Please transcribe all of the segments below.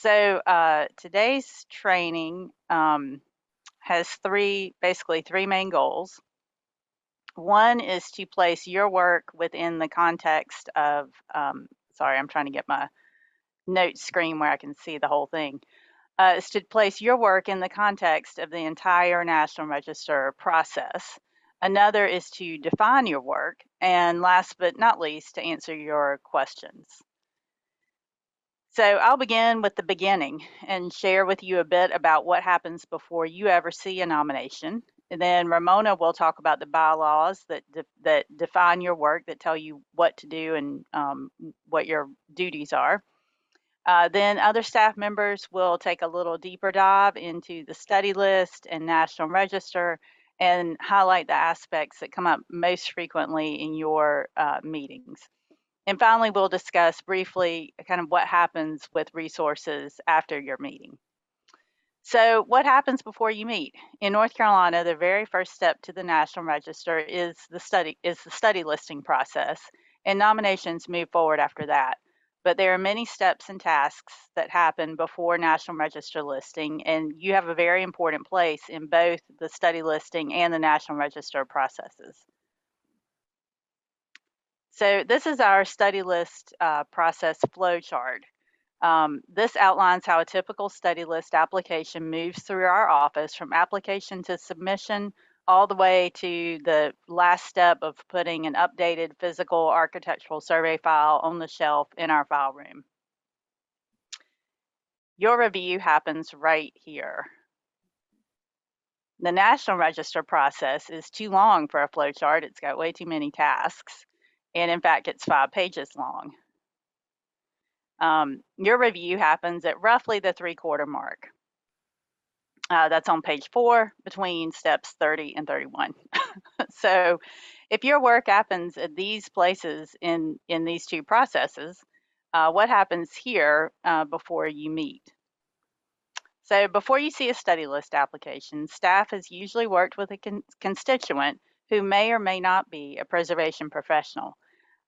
Today's training has basically three main goals. One is to place your work within the context of, sorry, I'm trying to get my notes screen where I can see the whole thing. Is to place your work in the context of the entire National Register process. Another is to define your work. And last but not least, to answer your questions. So I'll begin with the beginning and share with you a bit about what happens before you ever see a nomination. And then Ramona will talk about the bylaws that define your work, that tell you what to do and what your duties are. Then other staff members will take a little deeper dive into the study list and National Register and highlight the aspects that come up most frequently in your meetings. And finally, we'll discuss briefly kind of what happens with resources after your meeting. So what happens before you meet? In North Carolina, the very first step to the National Register is the study listing process, and nominations move forward after that. But there are many steps and tasks that happen before National Register listing, and you have a very important place in both the study listing and the National Register processes. So this is our study list process flow chart. This outlines how a typical study list application moves through our office from application to submission all the way to the last step of putting an updated physical architectural survey file on the shelf in our file room. Your review happens right here. The National Register process is too long for a flow chart. It's got way too many tasks. And in fact, it's 5 pages long. Your review happens at roughly the 3/4 mark. That's on page 4 between steps 30 and 31. So if your work happens at these places in these two processes, what happens here before you meet? So before you see a study list application, staff has usually worked with a constituent who may or may not be a preservation professional.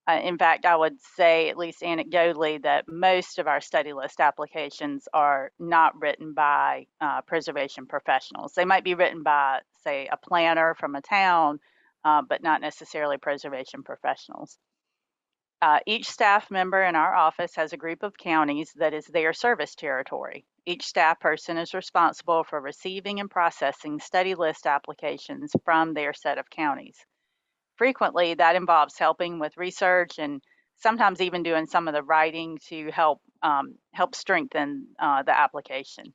In fact, I would say, at least anecdotally, that most of our study list applications are not written by preservation professionals. They might be written by, say, a planner from a town, but not necessarily preservation professionals. Each staff member in our office has a group of counties that is their service territory. Each staff person is responsible for receiving and processing study list applications from their set of counties. Frequently, that involves helping with research and sometimes even doing some of the writing to help strengthen the application.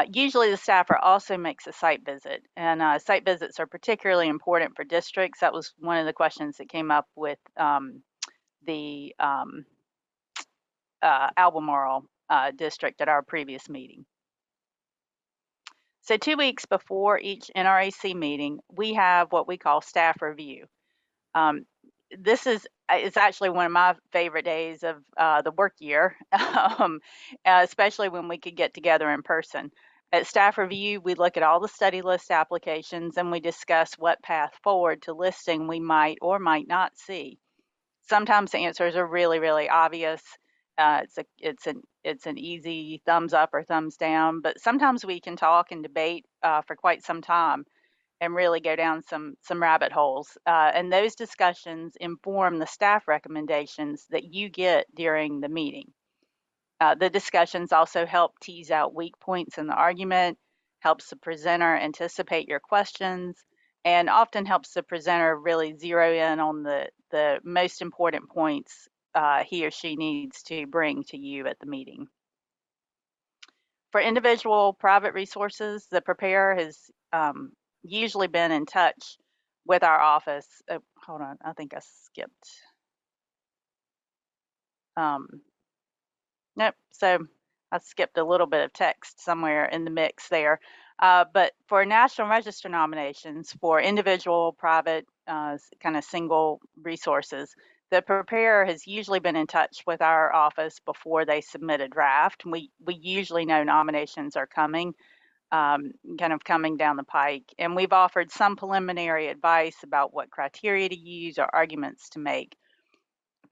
Usually, the staffer also makes a site visit, and site visits are particularly important for districts. That was one of the questions that came up with the Albemarle district at our previous meeting. So 2 weeks before each NRAC meeting, we have what we call staff review. This is actually one of my favorite days of the work year, especially when we could get together in person. At staff review, we look at all the study list applications and we discuss what path forward to listing we might or might not see. Sometimes the answers are really, really obvious. It's an easy thumbs up or thumbs down, but sometimes we can talk and debate for quite some time and really go down some rabbit holes. And those discussions inform the staff recommendations that you get during the meeting. The discussions also help tease out weak points in the argument, helps the presenter anticipate your questions, and often helps the presenter really zero in on the most important points he or she needs to bring to you at the meeting. For individual private resources, the preparer has usually been in touch with our office. Hold on, I think I skipped. Nope, so I skipped a little bit of text somewhere in the mix there. But for National Register nominations, for individual, private, kind of single resources, the preparer has usually been in touch with our office before they submit a draft. We usually know nominations are coming, kind of coming down the pike, and we've offered some preliminary advice about what criteria to use or arguments to make.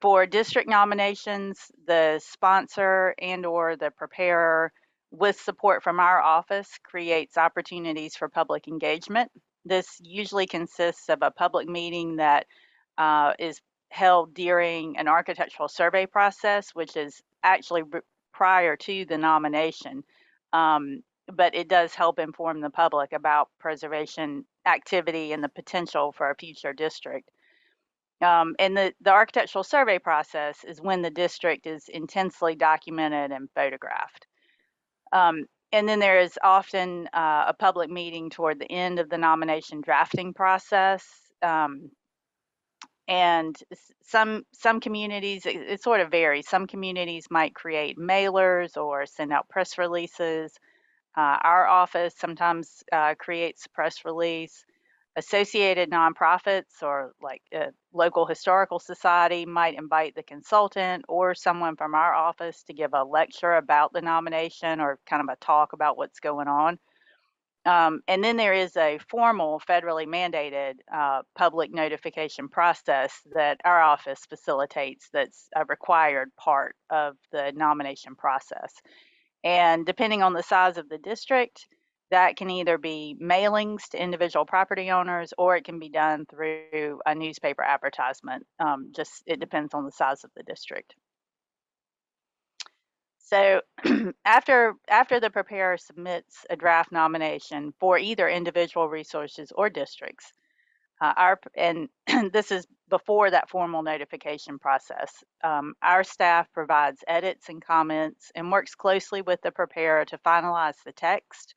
For district nominations, the sponsor and or the preparer, with support from our office, creates opportunities for public engagement. This usually consists of a public meeting that is held during an architectural survey process, which is actually prior to the nomination. But it does help inform the public about preservation activity and the potential for a future district. And the architectural survey process is when the district is intensely documented and photographed. And then there is often a public meeting toward the end of the nomination drafting process. And some communities, it sort of varies. Some communities might create mailers or send out press releases. Our office sometimes creates a press release. Associated nonprofits or like a local historical society might invite the consultant or someone from our office to give a lecture about the nomination or kind of a talk about what's going on. And then there is a formal federally mandated public notification process that our office facilitates that's a required part of the nomination process. And depending on the size of the district, that can either be mailings to individual property owners or it can be done through a newspaper advertisement. Just it depends on the size of the district. So after the preparer submits a draft nomination for either individual resources or districts, and this is before that formal notification process, our staff provides edits and comments and works closely with the preparer to finalize the text.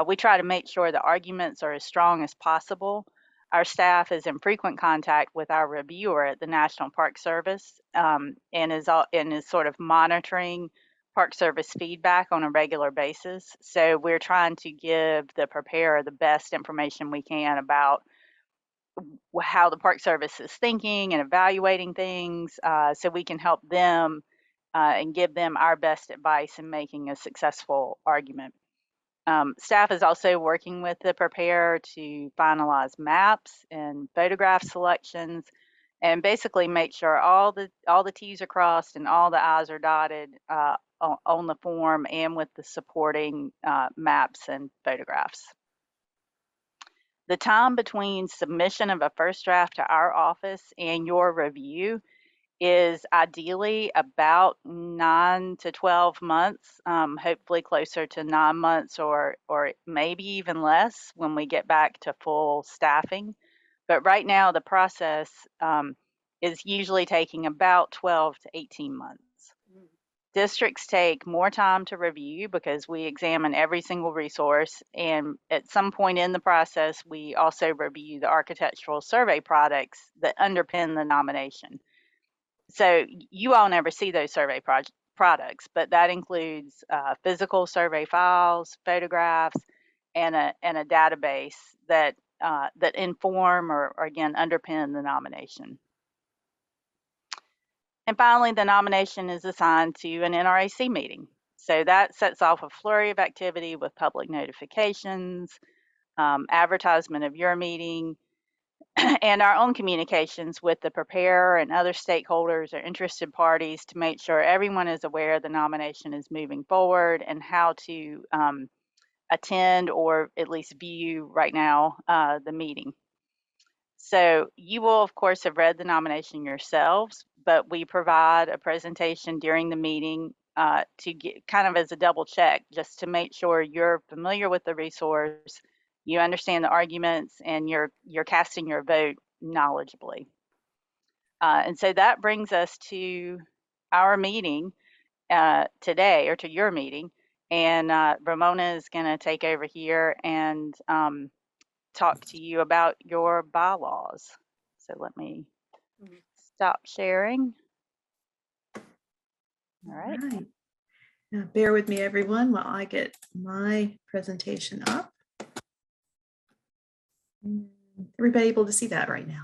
We try to make sure the arguments are as strong as possible. Our staff is in frequent contact with our reviewer at the National Park Service and is sort of monitoring Park Service feedback on a regular basis. So we're trying to give the preparer the best information we can about how the Park Service is thinking and evaluating things, so we can help them and give them our best advice in making a successful argument. Staff is also working with the preparer to finalize maps and photograph selections and basically make sure all the T's are crossed and all the I's are dotted on the form and with the supporting maps and photographs. The time between submission of a first draft to our office and your review is ideally about 9 to 12 months, hopefully closer to 9 months or maybe even less when we get back to full staffing. But right now the process is usually taking about 12 to 18 months. Districts take more time to review because we examine every single resource, and at some point in the process, we also review the architectural survey products that underpin the nomination. So you all never see those survey products, but that includes physical survey files, photographs, and a database that inform or again underpin the nomination. And finally, the nomination is assigned to an NRAC meeting. So that sets off a flurry of activity with public notifications, advertisement of your meeting, and our own communications with the preparer and other stakeholders or interested parties to make sure everyone is aware the nomination is moving forward and how to attend or at least view right now the meeting. So you will, of course, have read the nomination yourselves, but we provide a presentation during the meeting to get kind of as a double check, just to make sure you're familiar with the resource, you understand the arguments, and you're casting your vote knowledgeably. And so that brings us to our meeting today, or to your meeting, and Ramona is going to take over here and talk to you about your bylaws. So let me stop sharing. All right. Now, bear with me, everyone, while I get my presentation up. Everybody able to see that right now?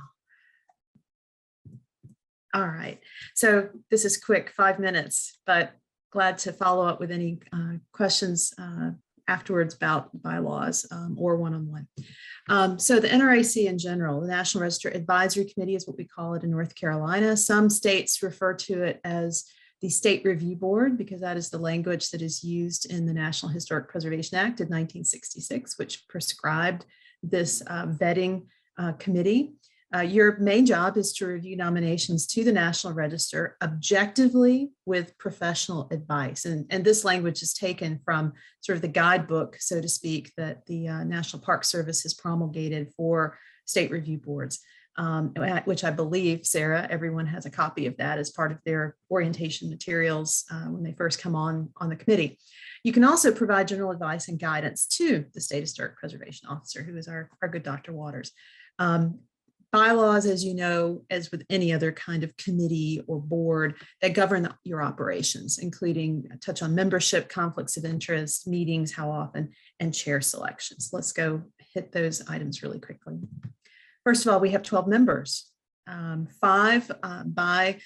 All right. So this is quick, 5 minutes, but glad to follow up with any questions afterwards about bylaws or one-on-one. So the NRAC in general, the National Register Advisory Committee is what we call it in North Carolina. Some states refer to it as the State Review Board because that is the language that is used in the National Historic Preservation Act of 1966, which prescribed this vetting committee. Your main job is to review nominations to the National Register objectively with professional advice. And this language is taken from sort of the guidebook, so to speak, that the National Park Service has promulgated for state review boards, which I believe, Sarah, everyone has a copy of that as part of their orientation materials when they first come on the committee. You can also provide general advice and guidance to the State Historic Preservation Officer, who is our good Dr. Waters. Bylaws, as you know, as with any other kind of committee or board that govern your operations, including touch on membership, conflicts of interest, meetings, how often, and chair selections. Let's go hit those items really quickly. First of all, we have 12 members, 5 by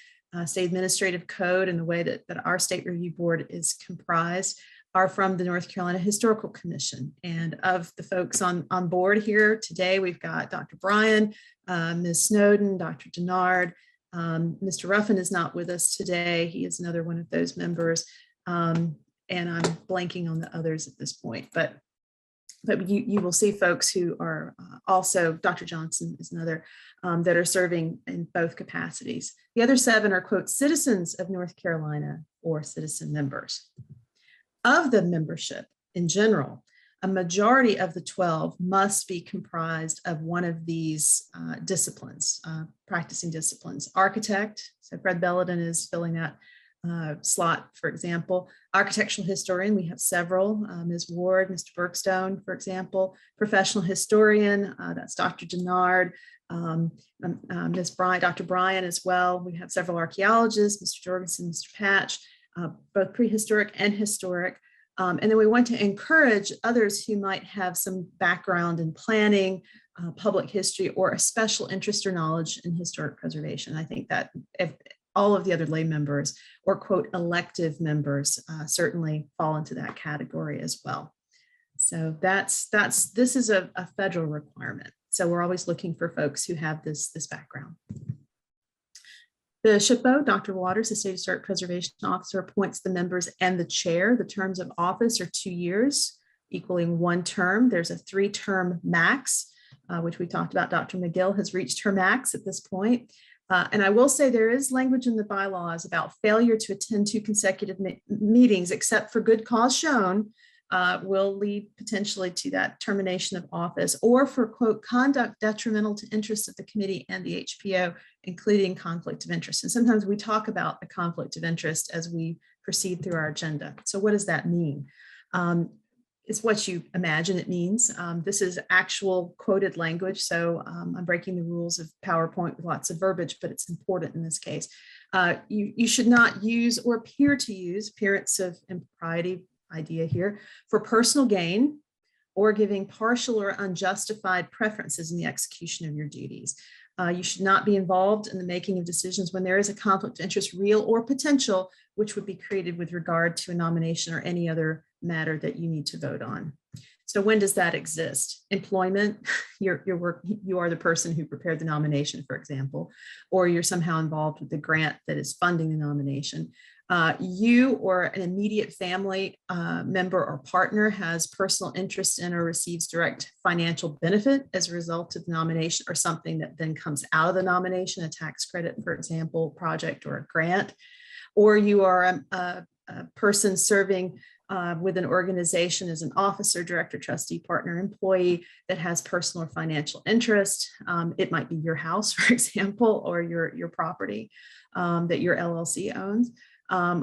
state administrative code, and the way that our state review board is comprised are from the North Carolina Historical Commission. And of the folks on board here today, we've got Dr. Bryan, Ms. Snowden, Dr. Denard. Mr. Ruffin is not with us today. He is another one of those members. And I'm blanking on the others at this point, but you will see folks who are also, Dr. Johnson is another, that are serving in both capacities. The other 7 are, quote, citizens of North Carolina or citizen members. Of the membership in general, a majority of the 12 must be comprised of one of these disciplines, practicing disciplines. Architect, so Fred Belladin is filling that slot, for example. Architectural historian, we have several, Ms. Ward, Mr. Bergstone, for example. Professional historian, that's Dr. Denard, Ms. Bryan, Dr. Bryan as well. We have several archaeologists, Mr. Jorgensen, Mr. Patch, both prehistoric and historic. And then we want to encourage others who might have some background in planning, public history, or a special interest or knowledge in historic preservation. I think that if all of the other lay members or, quote, elective members certainly fall into that category as well. So this is a federal requirement. So we're always looking for folks who have this background. The SHPO, Dr. Waters, the State Historic Preservation Officer, appoints the members and the chair. The terms of office are 2 years, equaling 1 term. There's a 3-term max, which we talked about. Dr. McGill has reached her max at this point. And I will say there is language in the bylaws about failure to attend 2 consecutive meetings, except for good cause shown, will lead potentially to that termination of office, or for, quote, conduct detrimental to interests of the committee and the HPO, including conflict of interest. And sometimes we talk about a conflict of interest as we proceed through our agenda. So what does that mean? It's what you imagine it means. This is actual quoted language. So I'm breaking the rules of PowerPoint with lots of verbiage, but it's important in this case. You should not use or appear to use, appearance of impropriety idea here, for personal gain or giving partial or unjustified preferences in the execution of your duties. You should not be involved in the making of decisions when there is a conflict of interest, real or potential, which would be created with regard to a nomination or any other matter that you need to vote on. So when does that exist? Employment, you are the person who prepared the nomination, for example, or you're somehow involved with the grant that is funding the nomination. You or an immediate family member or partner has personal interest in or receives direct financial benefit as a result of the nomination or something that then comes out of the nomination, a tax credit, for example, project or a grant. Or you are a person serving with an organization as an officer, director, trustee, partner, employee that has personal or financial interest. It might be your house, for example, or your property that your LLC owns.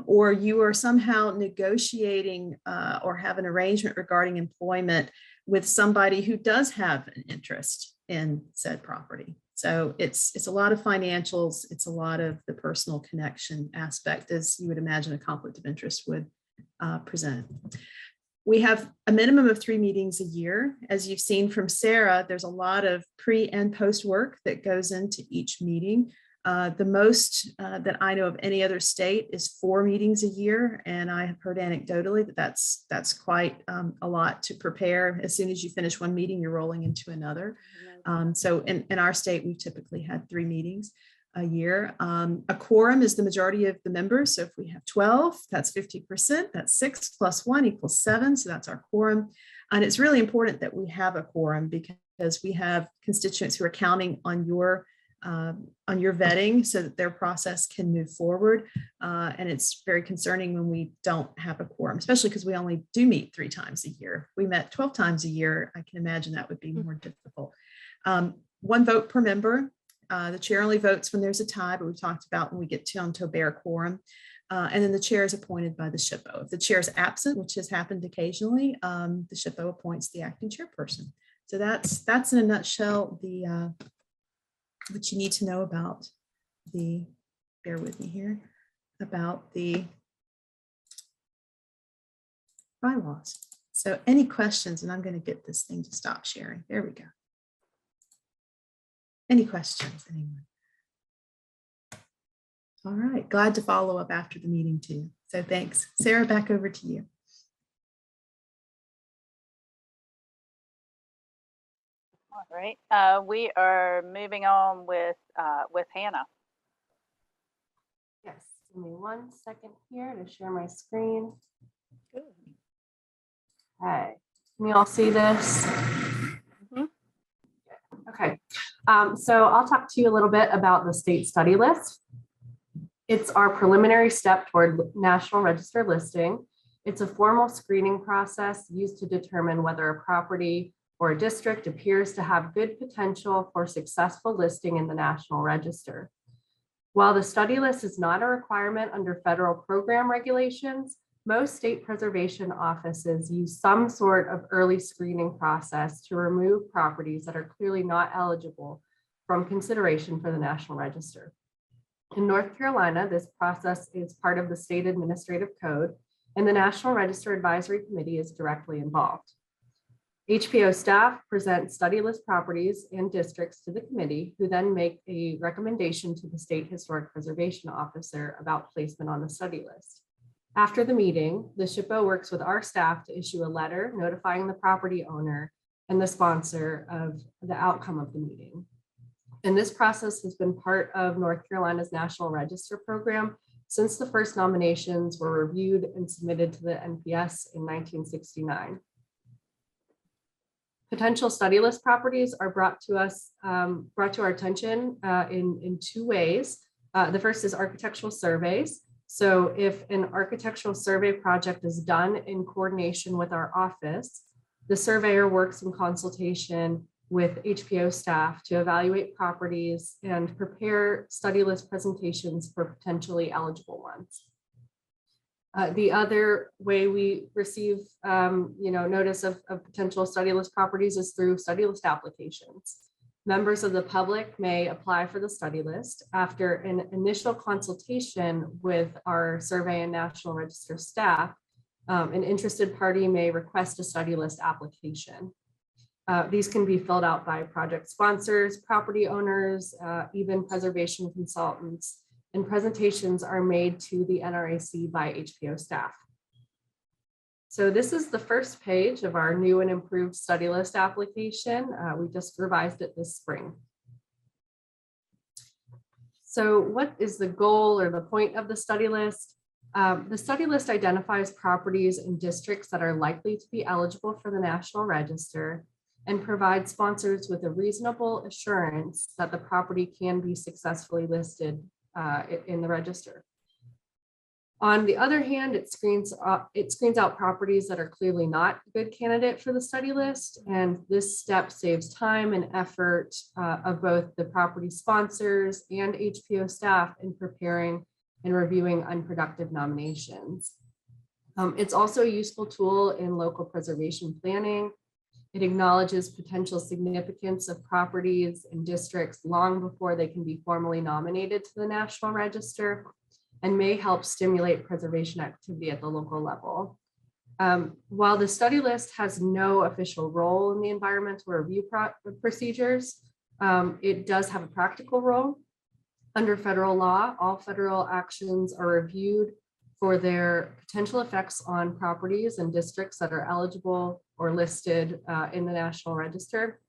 Or you are somehow negotiating or have an arrangement regarding employment with somebody who does have an interest in said property. So it's a lot of financials. It's a lot of the personal connection aspect, as you would imagine a conflict of interest would present. We have a minimum of 3 meetings a year. As you've seen from Sarah, there's a lot of pre and post work that goes into each meeting. The most that I know of any other state is 4 meetings a year. And I have heard anecdotally that that's quite a lot to prepare. As soon as you finish one meeting, you're rolling into another. So in our state, we typically had 3 meetings a year. A quorum is the majority of the members. So if we have 12, that's 50%. That's 6 + 1 = 7. So that's our quorum. And it's really important that we have a quorum because we have constituents who are counting on your vetting so that their process can move forward. And it's very concerning when we don't have a quorum, especially because we only do meet 3 times a year. If we met 12 times a year, I can imagine that would be more difficult. 1 vote per member. The chair only votes when there's a tie, but we talked about when we get to a bare quorum. And then the chair is appointed by the SHPO. If the chair is absent, which has happened occasionally, the SHPO appoints the acting chairperson. So that's in a nutshell what you need to know about bear with me here, about the bylaws. So any questions, and I'm going to get this thing to stop sharing. There we go. Any questions, anyone? All right, glad to follow up after the meeting too. So thanks. Sarah, back over to you. All right, we are moving on with Hannah. Yes, give me 1 second here to share my screen. Good. Okay, can you all see this? Okay, so I'll talk to you a little bit about the state study list. It's our preliminary step toward National Register listing. It's a formal screening process used to determine whether a property or a district appears to have good potential for successful listing in the National Register. While the study list is not a requirement under federal program regulations, most state preservation offices use some sort of early screening process to remove properties that are clearly not eligible from consideration for the National Register. In North Carolina, this process is part of the state administrative code, and the National Register Advisory Committee is directly involved. HPO staff present study list properties and districts to the committee, who then make a recommendation to the State Historic Preservation Officer about placement on the study list. After the meeting, the SHPO works with our staff to issue a letter notifying the property owner and the sponsor of the outcome of the meeting. And this process has been part of North Carolina's National Register program since the first nominations were reviewed and submitted to the NPS in 1969. Potential study list properties are brought to our attention in 2 ways. The first is architectural surveys. So if an architectural survey project is done in coordination with our office, the surveyor works in consultation with HPO staff to evaluate properties and prepare study list presentations for potentially eligible ones. The other way we receive notice of potential study list properties is through study list applications. Members of the public may apply for the study list. After an initial consultation with our survey and National Register staff, an interested party may request a study list application. These can be filled out by project sponsors, property owners, even preservation consultants, and presentations are made to the NRAC by HPO staff. So this is the first page of our new and improved study list application. We just revised it this spring. So what is the goal or the point of the study list? The study list identifies properties and districts that are likely to be eligible for the National Register and provides sponsors with a reasonable assurance that the property can be successfully listed in the register. On the other hand, it screens out properties that are clearly not a good candidate for the study list, and this step saves time and effort of both the property sponsors and HPO staff in preparing and reviewing unproductive nominations. It's also a useful tool in local preservation planning. It acknowledges potential significance of properties and districts long before they can be formally nominated to the National Register, and may help stimulate preservation activity at the local level. While the study list has no official role in the environmental review procedures, it does have a practical role. Under federal law, all federal actions are reviewed for their potential effects on properties and districts that are eligible or listed in the National Register.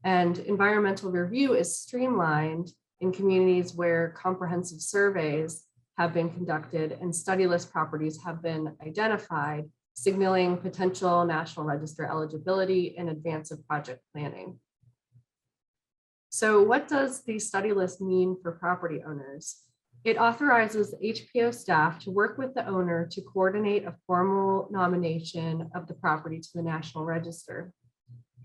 And environmental review is streamlined in communities where comprehensive surveys have been conducted and study list properties have been identified, signaling potential National Register eligibility in advance of project planning. So what does the study list mean for property owners? It authorizes HPO staff to work with the owner to coordinate a formal nomination of the property to the National Register.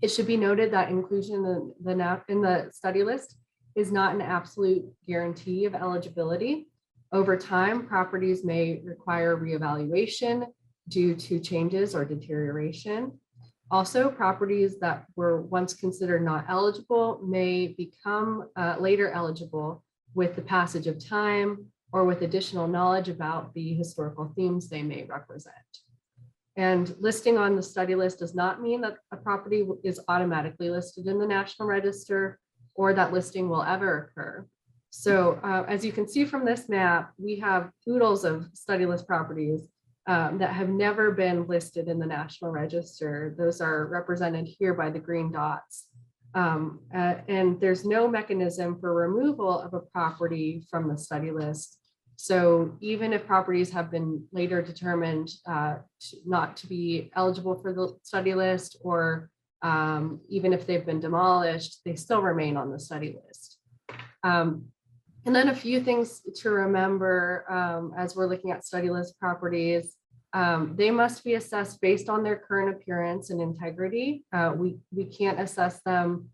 It should be noted that inclusion in the study list is not an absolute guarantee of eligibility. Over time, properties may require reevaluation due to changes or deterioration. Also, properties that were once considered not eligible may become later eligible with the passage of time or with additional knowledge about the historical themes they may represent. And listing on the study list does not mean that a property is automatically listed in the National Register or that listing will ever occur. So as you can see from this map, we have oodles of study list properties that have never been listed in the National Register. Those are represented here by the green dots. And there's no mechanism for removal of a property from the study list. So even if properties have been later determined not to be eligible for the study list, or even if they've been demolished, they still remain on the study list. And then a few things to remember as we're looking at study list properties. They must be assessed based on their current appearance and integrity. We can't assess them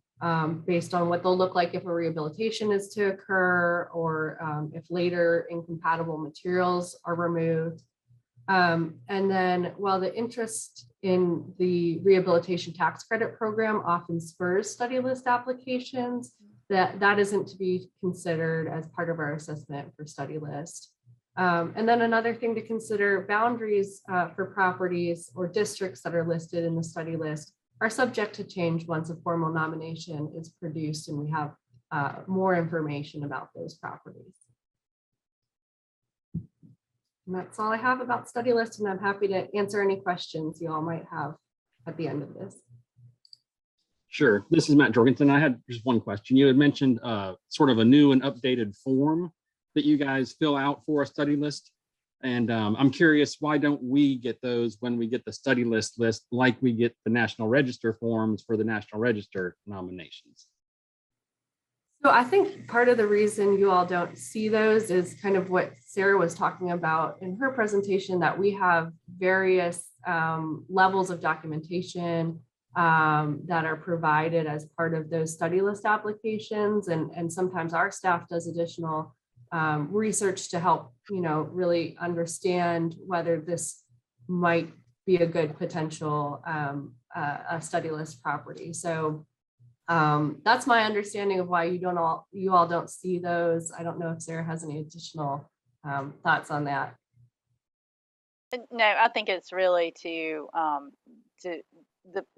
based on what they'll look like if a rehabilitation is to occur, or if later incompatible materials are removed. And then while the interest in the rehabilitation tax credit program often spurs study list applications, that isn't to be considered as part of our assessment for study list. And then another thing to consider, boundaries for properties or districts that are listed in the study list are subject to change once a formal nomination is produced and we have more information about those properties. And that's all I have about study list, and I'm happy to answer any questions you all might have at the end of this. Sure. This is Matt Jorgensen. I had just one question. You had mentioned sort of a new and updated form that you guys fill out for a study list. And I'm curious, why don't we get those when we get the study list like we get the National Register forms for the National Register nominations? So I think part of the reason you all don't see those is kind of what Sarah was talking about in her presentation, that we have various levels of documentation that are provided as part of those study list applications. And sometimes our staff does additional research to help, really understand whether this might be a good potential a study list property. So that's my understanding of why you all don't see those. I don't know if Sarah has any additional thoughts on that. No, I think it's really to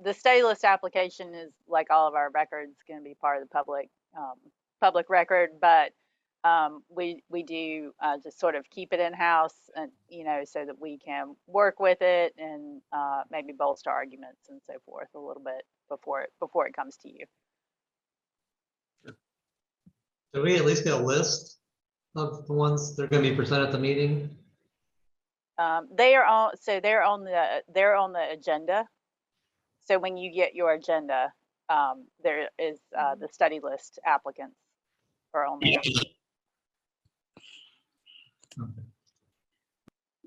the study list application is, like all of our records, going to be part of the public record, but we do just sort of keep it in house, and so that we can work with it and maybe bolster arguments and so forth a little bit before it comes to you. Do we at least get a list of the ones that are going to be presented at the meeting? They're on the agenda. So when you get your agenda, there is the study list applicants are on there.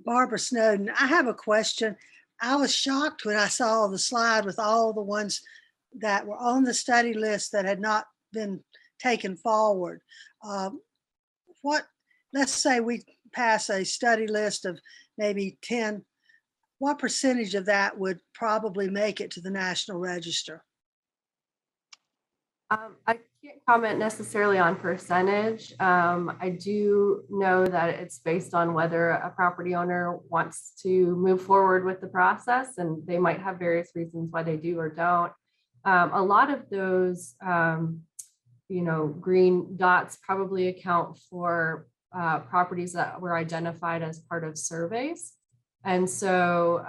Barbara Snowden, I have a question. I was shocked when I saw the slide with all the ones that were on the study list that had not been taken forward. Let's say we pass a study list of maybe 10, what percentage of that would probably make it to the National Register? I can't comment necessarily on percentage. I do know that it's based on whether a property owner wants to move forward with the process, and they might have various reasons why they do or don't. A lot of those, green dots probably account for properties that were identified as part of surveys. And so,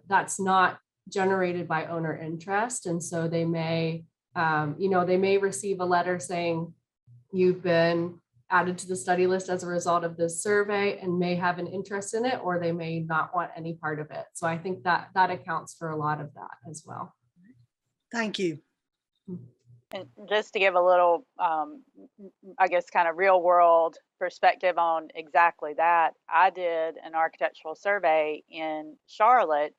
that's not generated by owner interest. And so they may, they may receive a letter saying you've been added to the study list as a result of this survey and may have an interest in it, or they may not want any part of it. So I think that accounts for a lot of that as well. Thank you. And just to give a little, I guess, kind of real world perspective on exactly that, I did an architectural survey in Charlotte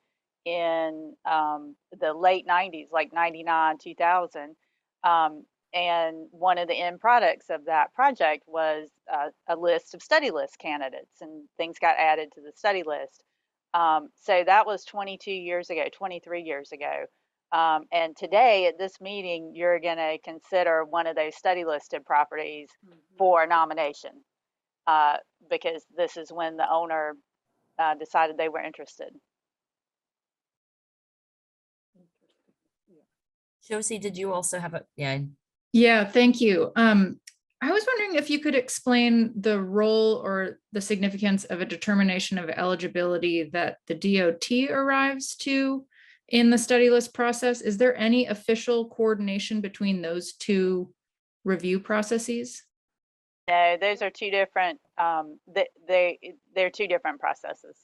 in the late 90s, like 99, 2000. And one of the end products of that project was a list of study list candidates, and things got added to the study list. So that was 22 years ago, 23 years ago. And today at this meeting, you're going to consider one of those study listed properties for nomination, because this is when the owner decided they were interested. Josie, did you also have a, yeah, Yeah, thank you. I was wondering if you could explain the role or the significance of a determination of eligibility that the DOT arrives to in the study list process. Is there any official coordination between those two review processes? No, those are two different, they're two different processes.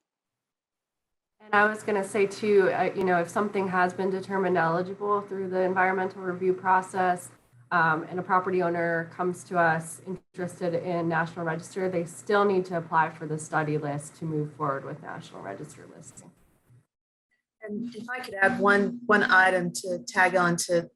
And I was going to say too, if something has been determined eligible through the environmental review process, and a property owner comes to us interested in National Register, they still need to apply for the study list to move forward with National Register listing. And if I could add one item to tag on to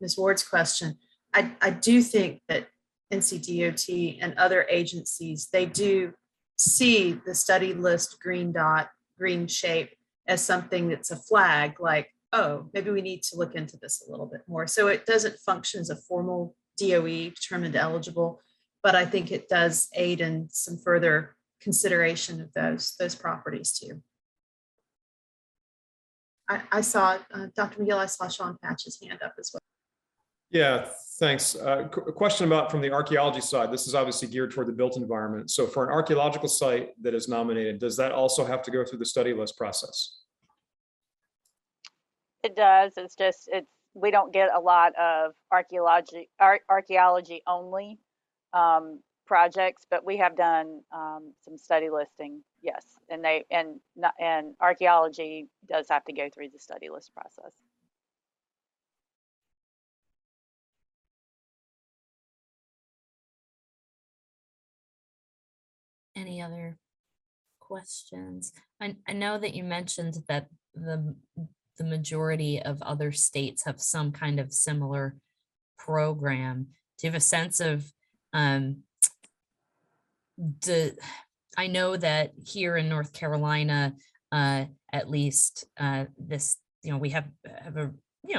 Ms. Ward's question, I do think that NCDOT and other agencies, they do see the study list green dot, green shape as something that's a flag, like, oh, maybe we need to look into this a little bit more. So it doesn't function as a formal DOE, determined eligible, but I think it does aid in some further consideration of those properties too. I saw, Dr. McGill, I saw Sean Patch's hand up as well. Yeah, thanks. A question about from the archaeology side. This is obviously geared toward the built environment. So for an archaeological site that is nominated, does that also have to go through the study list process? It does. It's just, we don't get a lot of archaeology only projects, but we have done some study listing, yes, and archaeology does have to go through the study list process. any other questions? I know that you mentioned that the majority of other states have some kind of similar program. Do you have a sense of, I know that here in North Carolina, at least this, we have a,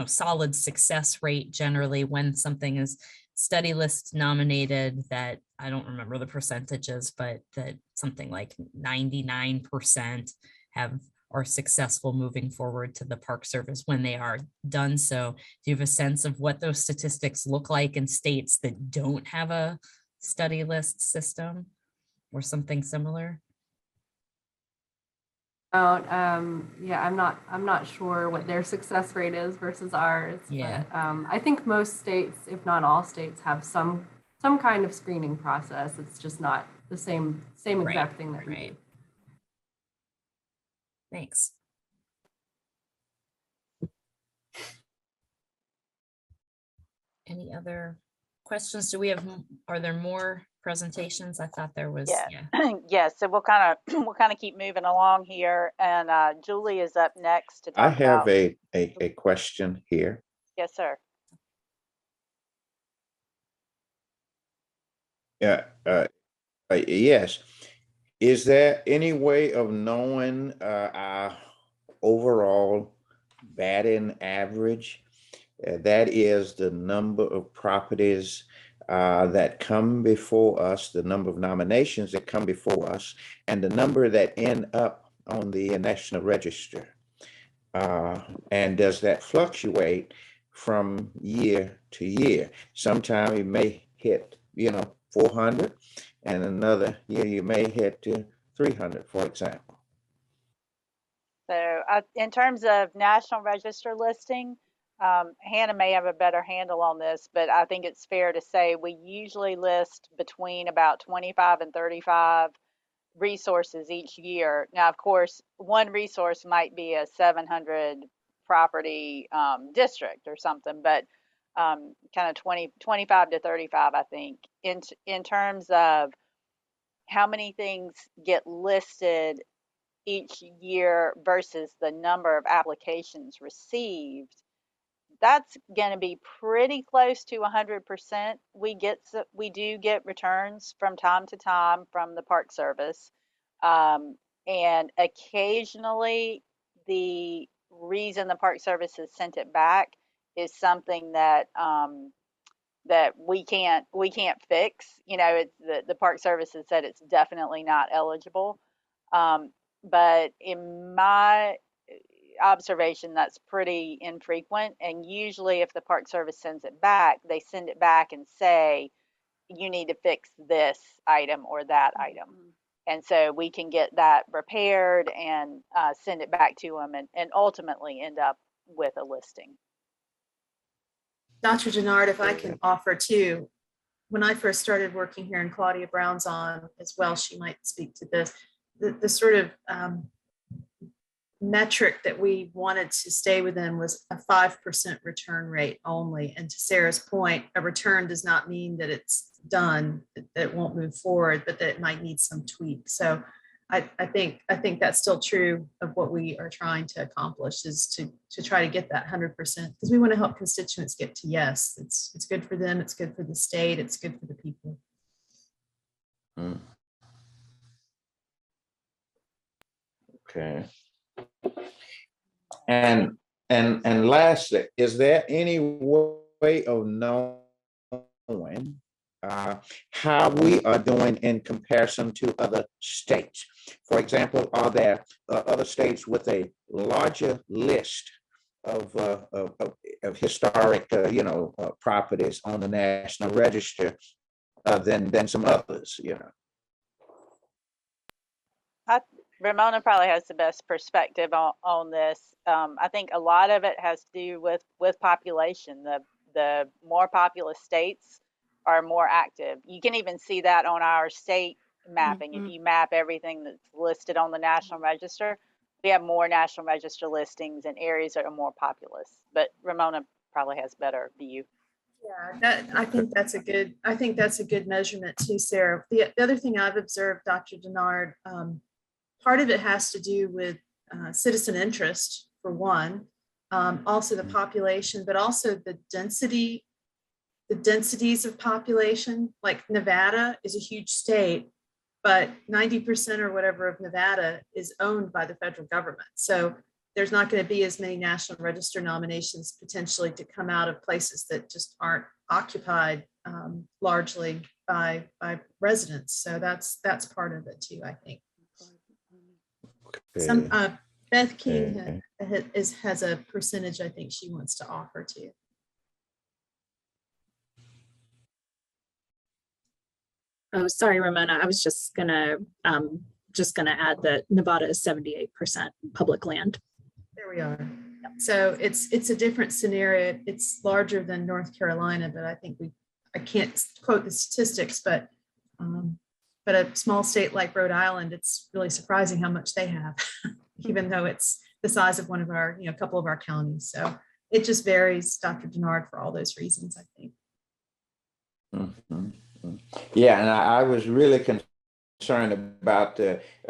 solid success rate generally when something is study list nominated, that I don't remember the percentages, but that something like 99% are successful moving forward to the Park Service when they are done so. Do you have a sense of what those statistics look like in states that don't have a study list system or something similar? Yeah, I'm not sure what their success rate is versus ours. Yeah. But I think most states, if not all states, have some kind of screening process. It's just not the same exact thing that we do. Thanks. Any other questions? Are there more presentations? I thought there was. Yeah. Yeah. So we'll kind of keep moving along here, and Julie is up next to talk I have about. a question here. Yes, sir. Yeah. Yes. Is there any way of knowing our overall batting average? That is the number of properties that come before us, the number of nominations that come before us, and the number that end up on the National Register. And does that fluctuate from year to year. Sometime you may hit, 400, and another year you may hit 300, for example. So in terms of National Register listing, Hannah may have a better handle on this, but I think it's fair to say we usually list between about 25 and 35 resources each year. Now, of course, one resource might be a 700 property district or something, but kind of 25 to 35, I think, in terms of how many things get listed each year versus the number of applications received. That's going to be pretty close to 100%. We do get returns from time to time from the Park Service, and occasionally the reason the Park Service has sent it back is something that that we can't fix. It's the Park Service has said it's definitely not eligible, but in my observation, that's pretty infrequent. And usually if the Park Service sends it back, they send it back and say, you need to fix this item or that item. And so we can get that repaired and send it back to them and ultimately end up with a listing. Dr. Denard, if I can offer too, when I first started working here and Claudia Brown's on as well, she might speak to this, the sort of metric that we wanted to stay within was a 5% return rate only. And to Sarah's point, a return does not mean that it's done, that it won't move forward, but that it might need some tweak. So I think that's still true of what we are trying to accomplish, is to try to get that 100%, because we want to help constituents get to yes. It's good for them, it's good for the state, it's good for the people. Okay. And lastly, is there any way of knowing how we are doing in comparison to other states? For example, are there other states with a larger list of historic, properties on the National Register than some others? Ramona probably has the best perspective on this. I think a lot of it has to do with population. The more populous states are more active. You can even see that on our state mapping. If you map everything that's listed on the National Register, we have more National Register listings in areas that are more populous. But Ramona probably has better view. Yeah, I think that's a good measurement too, Sarah. The other thing I've observed, Dr. Denard, part of it has to do with citizen interest, for one, also the population, but also the densities of population. Like Nevada is a huge state, but 90% or whatever of Nevada is owned by the federal government. So there's not going to be as many National Register nominations potentially to come out of places that just aren't occupied largely by residents. So that's part of it too, I think. Some Beth King has a percentage I think she wants to offer too. Oh, sorry, Ramona. I was just gonna add that Nevada is 78% public land. There we are. So it's a different scenario. It's larger than North Carolina, but I think I can't quote the statistics, but a small state like Rhode Island, it's really surprising how much they have, even though it's the size of one of our, a couple of our counties. So it just varies, Dr. Denard, for all those reasons, I think. Yeah, and I was really concerned about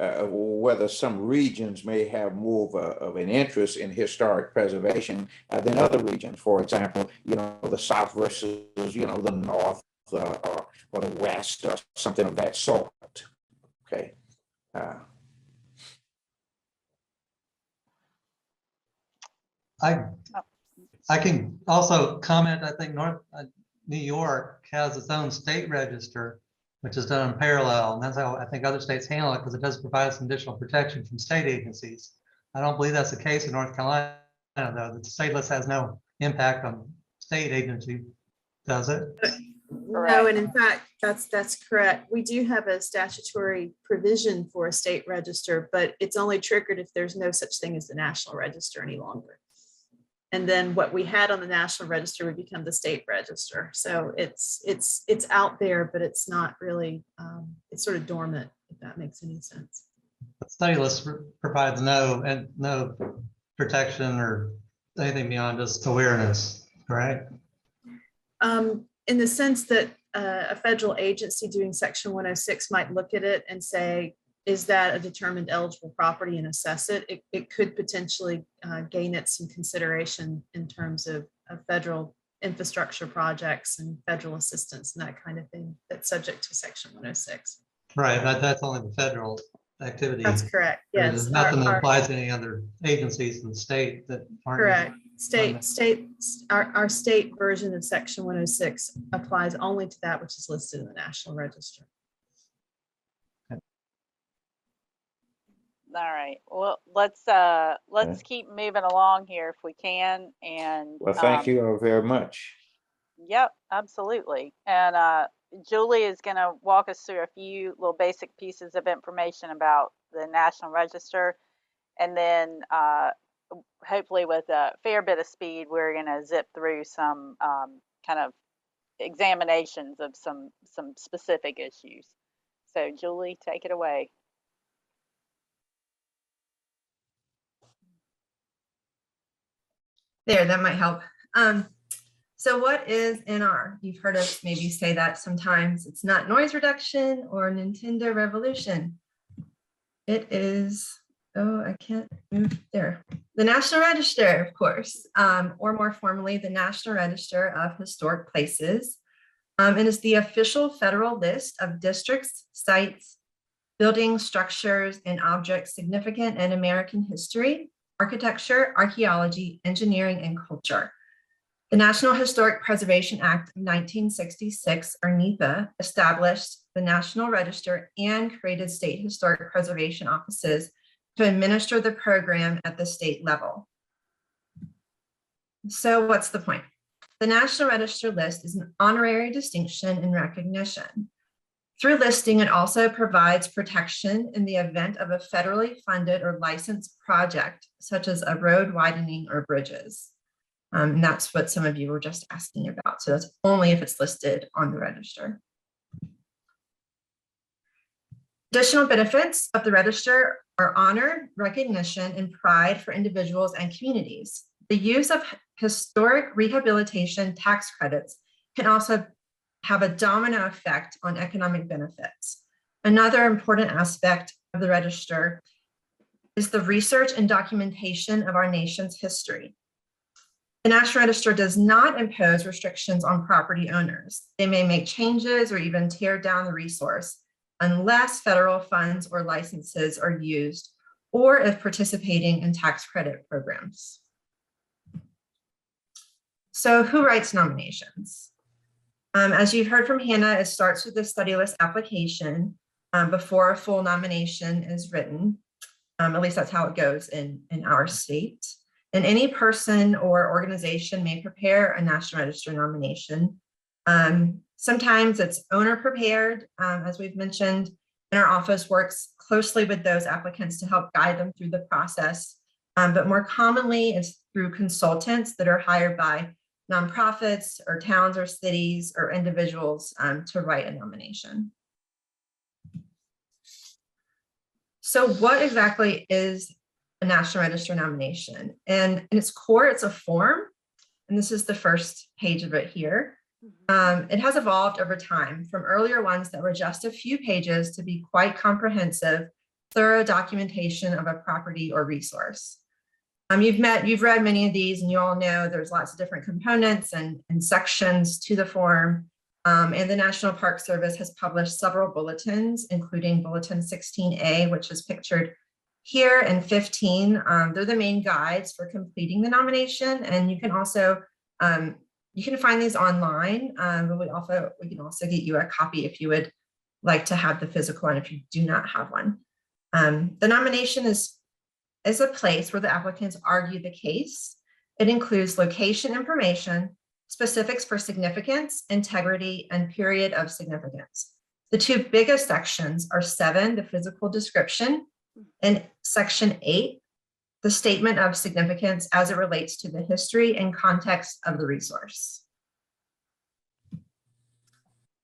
whether some regions may have more of an interest in historic preservation than other regions. For example, the South versus, the North or the West or something of that sort. Okay. I can also comment, I think New York has its own state register, which is done in parallel. And that's how I think other states handle it, because it does provide some additional protection from state agencies. I don't believe that's the case in North Carolina, though. The state list has no impact on state agency, does it? No, and in fact, that's correct. We do have a statutory provision for a state register, but it's only triggered if there's no such thing as the National Register any longer. And then what we had on the National Register would become the state register. So it's out there, but it's not really, it's sort of dormant, if that makes any sense. The study list provides no protection or anything beyond just awareness, right? In the sense that a federal agency doing Section 106 might look at it and say, is that a determined eligible property, and assess it? It could potentially gain it some consideration in terms of federal infrastructure projects and federal assistance and that kind of thing that's subject to Section 106. Right, that's only the federal activity. That's correct. Yes. There's nothing that applies to any other agencies in the state that aren't. Correct. Our state version of Section 106 applies only to that which is listed in the National Register. All right. Well, let's keep moving along here if we can. And Well, thank you all very much. Yep, absolutely. And Julie is going to walk us through a few little basic pieces of information about the National Register, and then hopefully with a fair bit of speed, we're going to zip through some kind of examinations of some specific issues. So Julie, take it away. There, that might help. So what is NR? You've heard us maybe say that sometimes. It's not noise reduction or Nintendo Revolution. It is, oh, I can't move there. The National Register, of course, or more formally, the National Register of Historic Places. And it's the official federal list of districts, sites, buildings, structures, and objects significant in American history, architecture, archaeology, engineering, and culture. The National Historic Preservation Act of 1966, or NEPA, established the National Register and created state historic preservation offices to administer the program at the state level. So what's the point? The National Register list is an honorary distinction and recognition. Through listing, it also provides protection in the event of a federally funded or licensed project, such as a road widening or bridges. And that's what some of you were just asking about. So that's only if it's listed on the register. Additional benefits of the register are honor, recognition, and pride for individuals and communities. The use of historic rehabilitation tax credits can also have a domino effect on economic benefits. Another important aspect of the register is the research and documentation of our nation's history. The National Register does not impose restrictions on property owners. They may make changes or even tear down the resource unless federal funds or licenses are used, or if participating in tax credit programs. So who writes nominations? As you've heard from Hannah, it starts with the study list application before a full nomination is written. At least that's how it goes in our state. And any person or organization may prepare a National Register nomination. Sometimes it's owner prepared, as we've mentioned, and our office works closely with those applicants to help guide them through the process. But more commonly, it's through consultants that are hired by nonprofits or towns or cities or individuals to write a nomination. So what exactly is a National Register nomination? And in its core, it's a form. And this is the first page of it here. It has evolved over time from earlier ones that were just a few pages to be quite comprehensive, thorough documentation of a property or resource. You've read many of these, and you all know there's lots of different components and sections to the form. And the National Park Service has published several bulletins, including Bulletin 16A, which is pictured here, and 15. They're the main guides for completing the nomination. And you can also, you can find these online, but we can also get you a copy if you would like to have the physical one if you do not have one. The nomination is a place where the applicants argue the case It includes location information, specifics for significance, integrity, and period of significance. The two biggest sections are 7, the physical description, and section 8, the statement of significance as it relates to the history and context of the resource.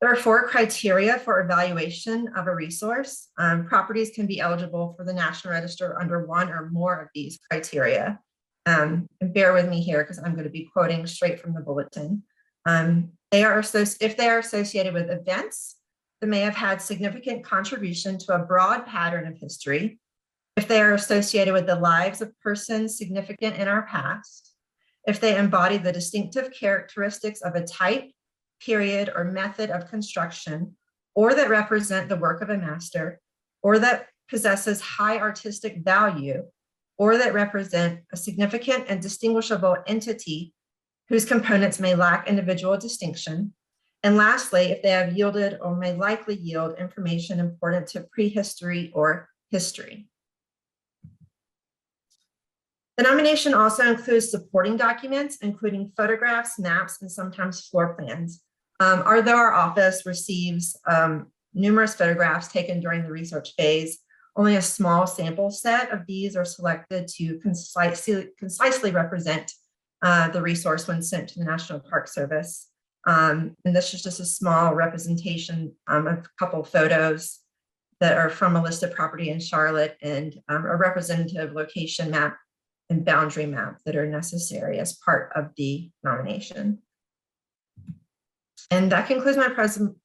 There are 4 criteria for evaluation of a resource. Properties can be eligible for the National Register under one or more of these criteria. And bear with me here because I'm going to be quoting straight from the bulletin. If they are associated with events that may have had significant contribution to a broad pattern of history, if they are associated with the lives of persons significant in our past, if they embody the distinctive characteristics of a type, period, or method of construction, or that represent the work of a master, or that possesses high artistic value, or that represent a significant and distinguishable entity whose components may lack individual distinction. And lastly, if they have yielded or may likely yield information important to prehistory or history. The nomination also includes supporting documents, including photographs, maps, and sometimes floor plans. Although our office receives numerous photographs taken during the research phase, only a small sample set of these are selected to concisely represent the resource when sent to the National Park Service. And this is just a small representation of a couple photos that are from a listed property in Charlotte and a representative location map and boundary map that are necessary as part of the nomination. And that concludes my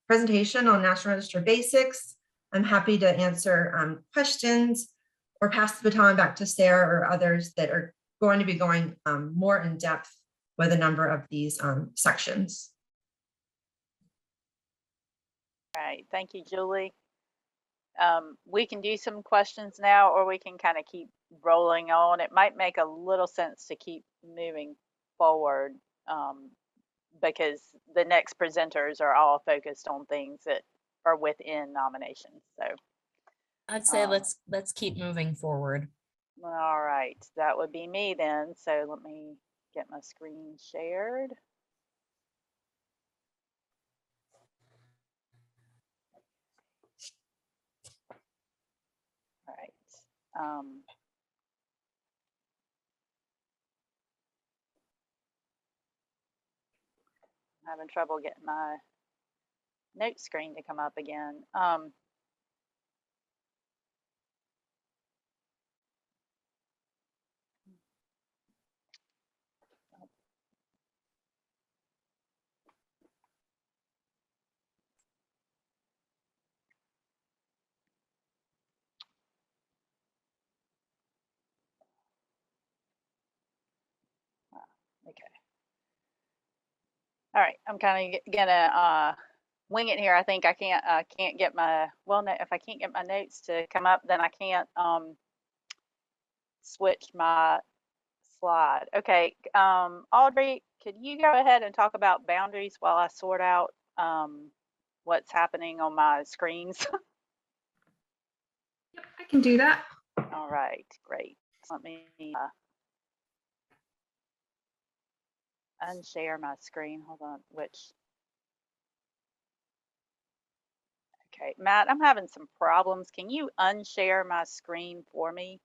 presentation on National Register basics. I'm happy to answer questions or pass the baton back to Sarah or others that are going to be going more in depth with a number of these sections. All right, thank you, Julie. We can do some questions now, or we can kind of keep rolling on. It might make a little sense to keep moving forward because the next presenters are all focused on things that are within nominations. So I'd say let's keep moving forward. all right, that would be me then. So let me get my screen shared. All right. I'm having trouble getting my note screen to come up again. Okay. All right, I'm kind of gonna wing it here. I think I can't get my, well, no, if I can't get my notes to come up, then I can't switch my slide. Okay, Audrey, could you go ahead and talk about boundaries while I sort out what's happening on my screens? Yep, I can do that. All right, great. Let me unshare my screen. Hold on, okay, Matt, I'm having some problems. Can you unshare my screen for me?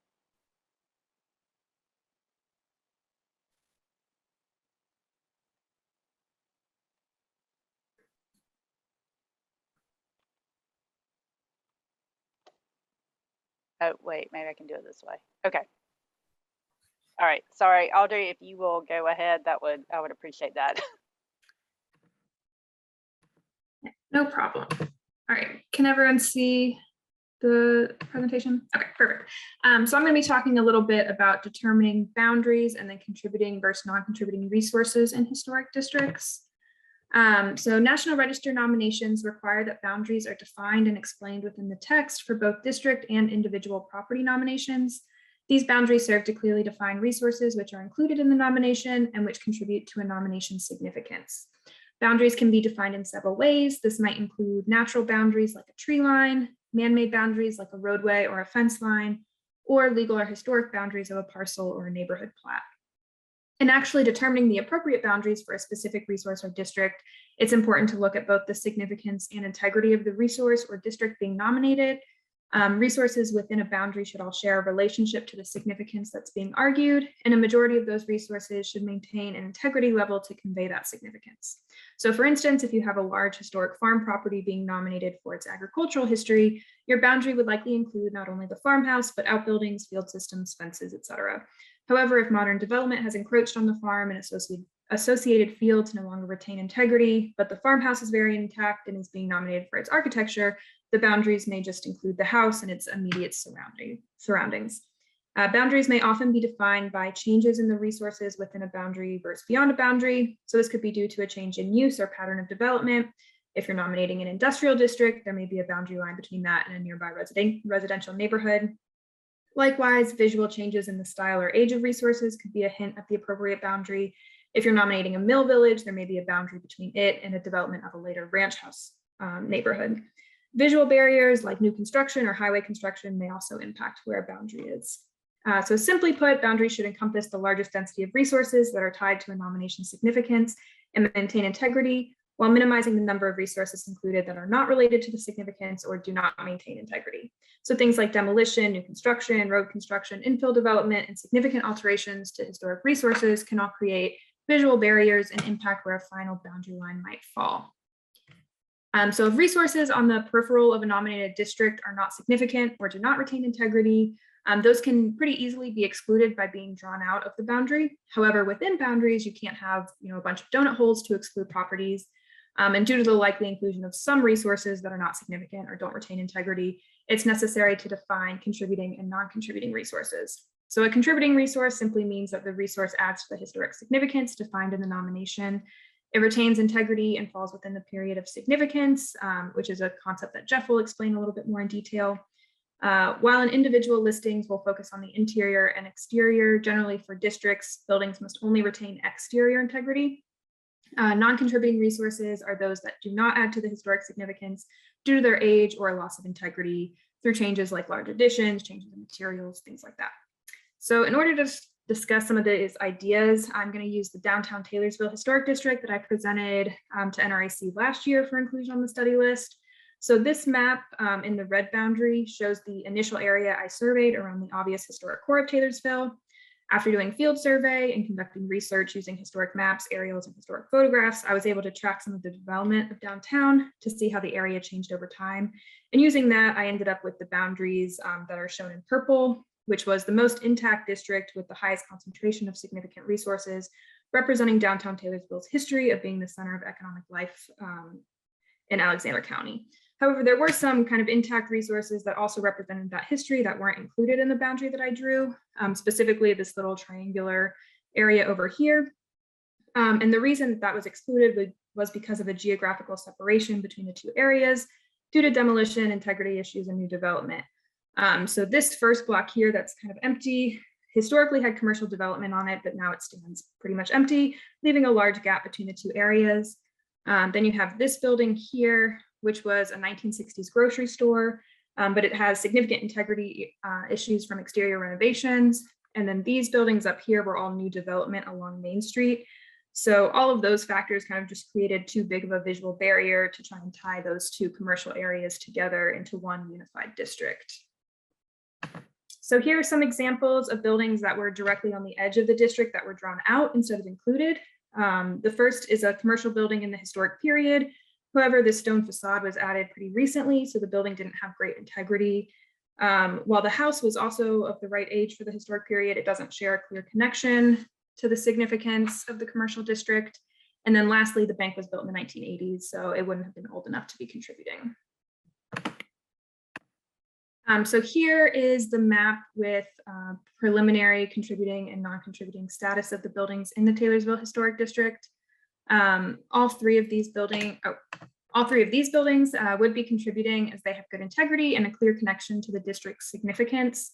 Oh, wait, maybe I can do it this way. Okay. All right, sorry, Audrey, if you will go ahead, I would appreciate that. No problem. All right, can everyone see the presentation? Okay, perfect. So I'm going to be talking a little bit about determining boundaries and then contributing versus non-contributing resources in historic districts. So National Register nominations require that boundaries are defined and explained within the text for both district and individual property nominations. These boundaries serve to clearly define resources which are included in the nomination and which contribute to a nomination's significance. Boundaries can be defined in several ways. This might include natural boundaries like a tree line, man-made boundaries like a roadway or a fence line, or legal or historic boundaries of a parcel or a neighborhood plat. In actually determining the appropriate boundaries for a specific resource or district, it's important to look at both the significance and integrity of the resource or district being nominated. Resources within a boundary should all share a relationship to the significance that's being argued, and a majority of those resources should maintain an integrity level to convey that significance. So for instance, if you have a large historic farm property being nominated for its agricultural history, your boundary would likely include not only the farmhouse, but outbuildings, field systems, fences, etc. However, if modern development has encroached on the farm and associated fields no longer retain integrity, but the farmhouse is very intact and is being nominated for its architecture, the boundaries may just include the house and its immediate surroundings. Boundaries may often be defined by changes in the resources within a boundary versus beyond a boundary. So this could be due to a change in use or pattern of development. If you're nominating an industrial district, there may be a boundary line between that and a nearby residential neighborhood. Likewise, visual changes in the style or age of resources could be a hint at the appropriate boundary. If you're nominating a mill village, there may be a boundary between it and a development of a later ranch house neighborhood. Visual barriers like new construction or highway construction may also impact where a boundary is. So simply put, boundaries should encompass the largest density of resources that are tied to a nomination's significance and maintain integrity, while minimizing the number of resources included that are not related to the significance or do not maintain integrity. So things like demolition, new construction, road construction, infill development, and significant alterations to historic resources can all create visual barriers and impact where a final boundary line might fall. So if resources on the peripheral of a nominated district are not significant or do not retain integrity, those can pretty easily be excluded by being drawn out of the boundary. However, within boundaries, you can't have a bunch of donut holes to exclude properties. And due to the likely inclusion of some resources that are not significant or don't retain integrity, it's necessary to define contributing and non-contributing resources. So a contributing resource simply means that the resource adds to the historic significance defined in the nomination. It retains integrity and falls within the period of significance, which is a concept that Jeff will explain a little bit more in detail. While in individual listings will focus on the interior and exterior, generally for districts, buildings must only retain exterior integrity. Non-contributing resources are those that do not add to the historic significance due to their age or loss of integrity through changes like large additions, changes in materials, things like that. So in order to discuss some of these ideas, I'm going to use the downtown Taylorsville Historic District that I presented to NRAC last year for inclusion on the study list. So this map in the red boundary shows the initial area I surveyed around the obvious historic core of Taylorsville. After doing field survey and conducting research using historic maps, aerials, and historic photographs, I was able to track some of the development of downtown to see how the area changed over time. And using that, I ended up with the boundaries that are shown in purple, which was the most intact district with the highest concentration of significant resources, representing downtown Taylorsville's history of being the center of economic life in Alexander County. However, there were some kind of intact resources that also represented that history that weren't included in the boundary that I drew, specifically this little triangular area over here. And the reason that was excluded was because of a geographical separation between the two areas due to demolition, integrity issues, and new development. So this first block here that's kind of empty historically had commercial development on it, but now it stands pretty much empty, leaving a large gap between the two areas. Then you have this building here, which was a 1960s grocery store, but it has significant integrity issues from exterior renovations. And then these buildings up here were all new development along Main Street. So all of those factors kind of just created too big of a visual barrier to try and tie those two commercial areas together into one unified district. So here are some examples of buildings that were directly on the edge of the district that were drawn out instead of included. The first is a commercial building in the historic period. However, this stone facade was added pretty recently, so the building didn't have great integrity. While the house was also of the right age for the historic period, it doesn't share a clear connection to the significance of the commercial district. And then lastly, the bank was built in the 1980s, so it wouldn't have been old enough to be contributing. So here is the map with preliminary contributing and non-contributing status of the buildings in the Taylorsville Historic District. All three of these buildings would be contributing as they have good integrity and a clear connection to the district's significance.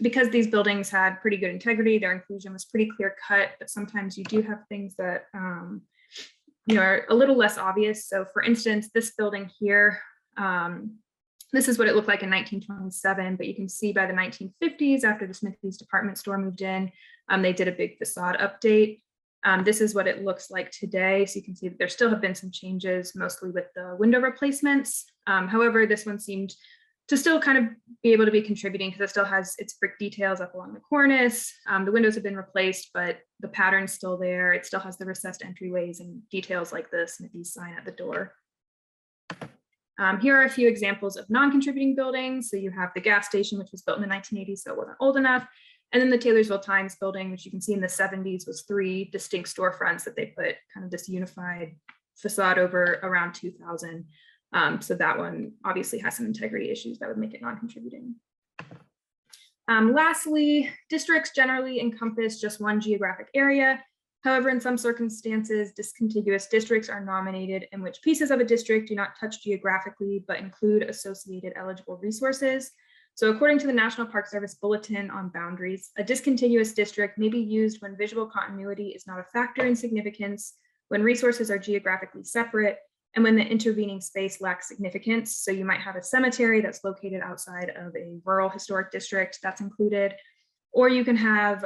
Because these buildings had pretty good integrity, their inclusion was pretty clear cut, but sometimes you do have things that are a little less obvious. So for instance, this building here This is what it looked like in 1927, but you can see by the 1950s, after the Smithy's department store moved in, they did a big facade update. This is what it looks like today. So you can see that there still have been some changes, mostly with the window replacements. However, this one seemed to still kind of be able to be contributing because it still has its brick details up along the cornice. The windows have been replaced, but the pattern's still there. It still has the recessed entryways and details like the Smithy's sign at the door. Here are a few examples of non-contributing buildings. So you have the gas station, which was built in the 1980s, so it wasn't old enough. And then the Taylorsville Times building, which you can see in the 70s, was 3 distinct storefronts that they put kind of this unified facade over around 2000. So that one obviously has some integrity issues that would make it non-contributing. Lastly, districts generally encompass just one geographic area. However, in some circumstances, discontiguous districts are nominated in which pieces of a district do not touch geographically, but include associated eligible resources. So according to the National Park Service Bulletin on Boundaries, a discontiguous district may be used when visual continuity is not a factor in significance, when resources are geographically separate, and when the intervening space lacks significance. So you might have a cemetery that's located outside of a rural historic district that's included, or you can have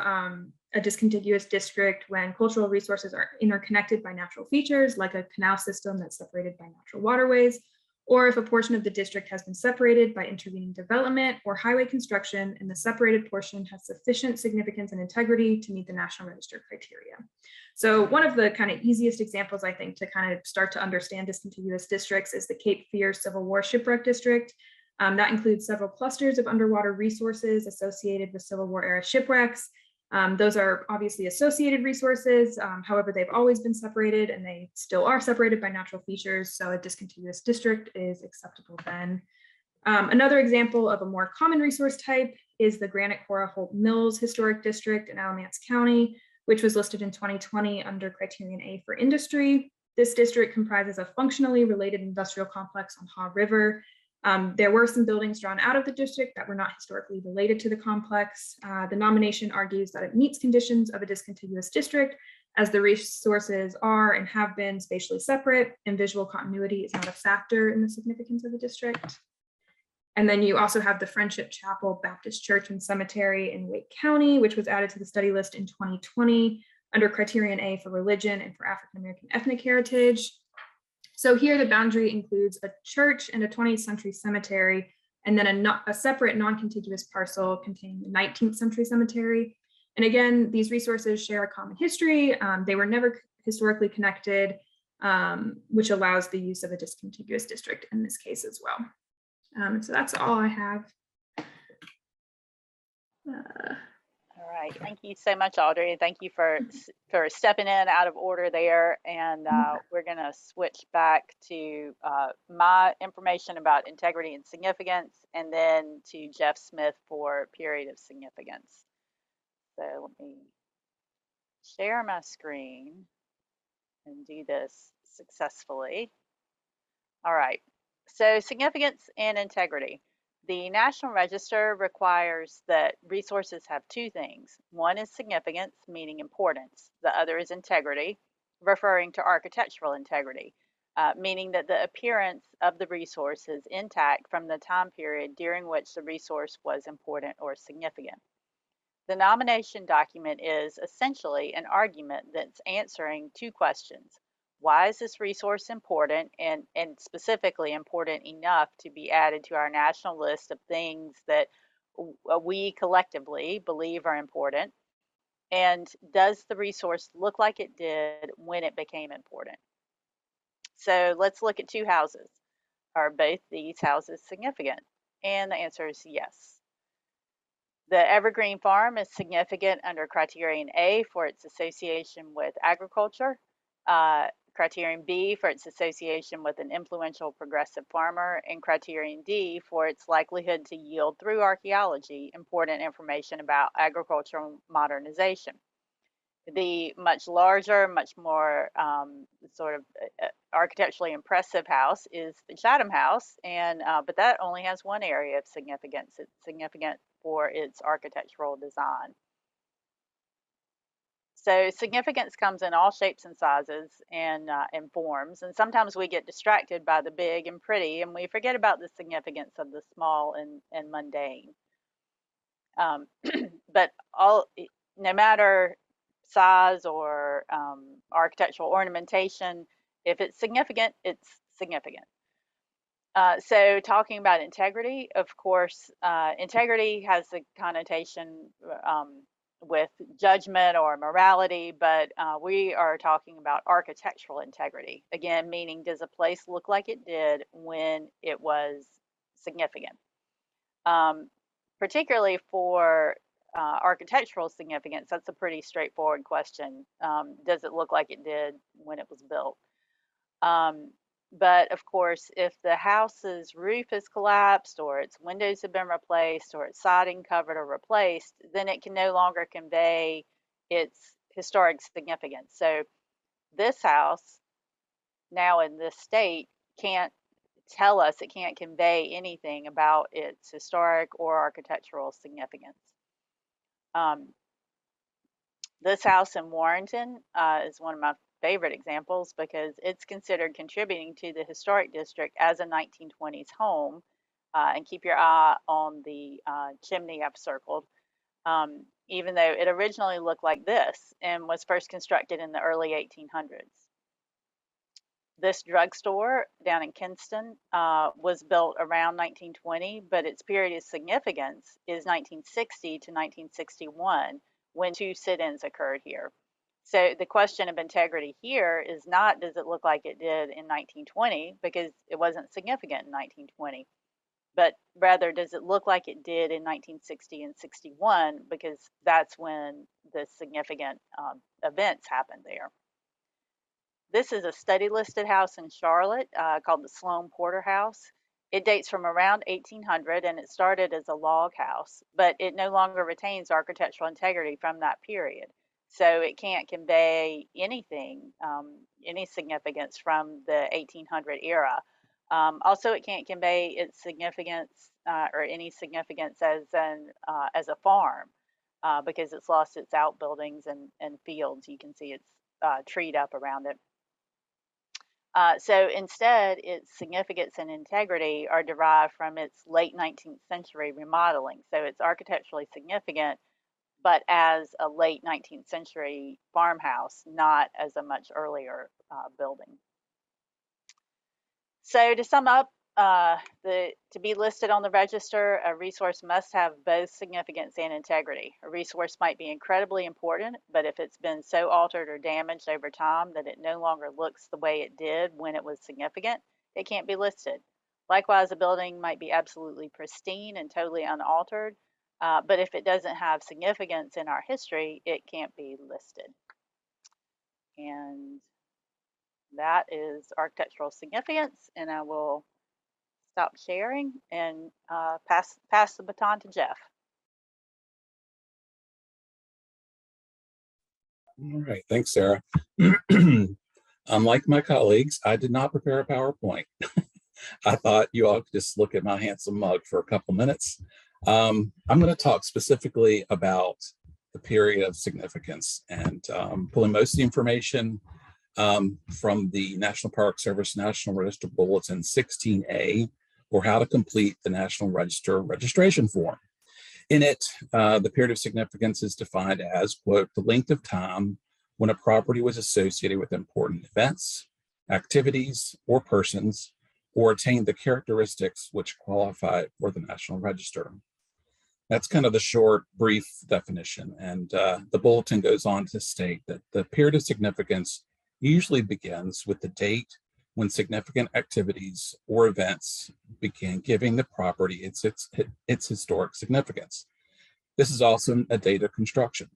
a discontiguous district when cultural resources are interconnected by natural features, like a canal system that's separated by natural waterways, or if a portion of the district has been separated by intervening development or highway construction, and the separated portion has sufficient significance and integrity to meet the National Register criteria. So one of the kind of easiest examples, I think, to kind of start to understand discontiguous districts is the Cape Fear Civil War Shipwreck District. That includes several clusters of underwater resources associated with Civil War era shipwrecks. Those are obviously associated resources. However, they've always been separated and they still are separated by natural features. So a discontiguous district is acceptable then. Another example of a more common resource type is the Granite Cora Holt Mills Historic District in Alamance County, which was listed in 2020 under Criterion A for industry. This district comprises a functionally related industrial complex on Haw River. There were some buildings drawn out of the district that were not historically related to the complex. The nomination argues that it meets conditions of a discontiguous district as the resources are and have been spatially separate and visual continuity is not a factor in the significance of the district. And then you also have the Friendship Chapel Baptist Church and Cemetery in Wake County, which was added to the study list in 2020 under Criterion A for religion and for African-American ethnic heritage. So here the boundary includes a church and a 20th century cemetery, and then a separate non-contiguous parcel containing the 19th century cemetery. And again, these resources share a common history. They were never historically connected, which allows the use of a discontiguous district in this case as well. So that's all I have. All right, thank you so much, Audrey. Thank you for stepping in out of order there. And we're going to switch back to my information about integrity and significance, and then to Jeff Smith for period of significance. So let me share my screen and do this successfully. All right, so significance and integrity. The National Register requires that resources have two things. One is significance, meaning importance. The other is integrity, referring to architectural integrity, meaning that the appearance of the resource is intact from the time period during which the resource was important or significant. The nomination document is essentially an argument that's answering two questions. Why is this resource important, and specifically important enough to be added to our national list of things that we collectively believe are important? And does the resource look like it did when it became important? So let's look at two houses. Are both these houses significant? And the answer is yes. The Evergreen Farm is significant under Criterion A for its association with agriculture. Criterion B for its association with an influential progressive farmer, and Criterion D for its likelihood to yield through archaeology important information about agricultural modernization. The much larger, much more sort of architecturally impressive house is the Chatham House, and but that only has one area of significance. It's significant for its architectural design. So significance comes in all shapes and sizes and forms, and sometimes we get distracted by the big and pretty, and we forget about the significance of the small and mundane. But no matter size or architectural ornamentation, if it's significant, it's significant. So talking about integrity, of course, integrity has a connotation with judgment or morality, but we are talking about architectural integrity. Again, meaning, does a place look like it did when it was significant? Particularly for architectural significance, that's a pretty straightforward question. Does it look like it did when it was built? But of course, if the house's roof is collapsed or its windows have been replaced or its siding covered or replaced, then it can no longer convey its historic significance. So this house, now in this state, can't tell us, it can't convey anything about its historic or architectural significance. This house in Warrenton is one of my favorite examples because it's considered contributing to the historic district as a 1920s home. And keep your eye on the chimney I've circled, even though it originally looked like this and was first constructed in the early 1800s. This drugstore down in Kinston was built around 1920, but its period of significance is 1960 to 1961, when 2 sit-ins occurred here. So the question of integrity here is not, does it look like it did in 1920, because it wasn't significant in 1920, but rather, does it look like it did in 1960 and 61, because that's when the significant events happened there. This is a study listed house in Charlotte called the Sloan Porter House. It dates from around 1800 and it started as a log house, but it no longer retains architectural integrity from that period. So it can't convey anything, any significance from the 1800 era. Also, it can't convey its significance or any significance as a farm because it's lost its outbuildings and fields. You can see it's treed up around it. So instead, its significance and integrity are derived from its late 19th century remodeling. So it's architecturally significant, but as a late 19th century farmhouse, not as a much earlier building. So to sum up, to be listed on the register, a resource must have both significance and integrity. A resource might be incredibly important, but if it's been so altered or damaged over time that it no longer looks the way it did when it was significant, it can't be listed. Likewise, a building might be absolutely pristine and totally unaltered, but if it doesn't have significance in our history, it can't be listed. And that is architectural significance, and I will stop sharing and pass the baton to Jeff. All right, thanks, Sarah. Unlike my colleagues, I did not prepare a PowerPoint. I thought you all could just look at my handsome mug for a couple minutes. I'm going to talk specifically about the period of significance and pulling most of the information from the National Park Service National Register Bulletin 16A, or how to complete the National Register registration form. In it, the period of significance is defined as, quote, the length of time when a property was associated with important events, activities, or persons, or attained the characteristics which qualify for the National Register. That's kind of the short, brief definition. And the bulletin goes on to state that the period of significance usually begins with the date when significant activities or events began giving the property its historic significance. This is also a date of construction.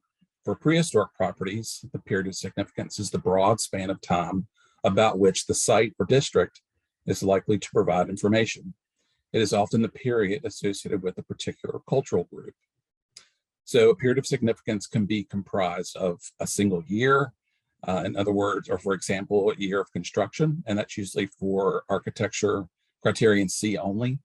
For prehistoric properties, the period of significance is the broad span of time about which the site or district is likely to provide information. It is often the period associated with a particular cultural group. So a period of significance can be comprised of a single year, in other words, or for example, a year of construction, and that's usually for architecture criterion C only.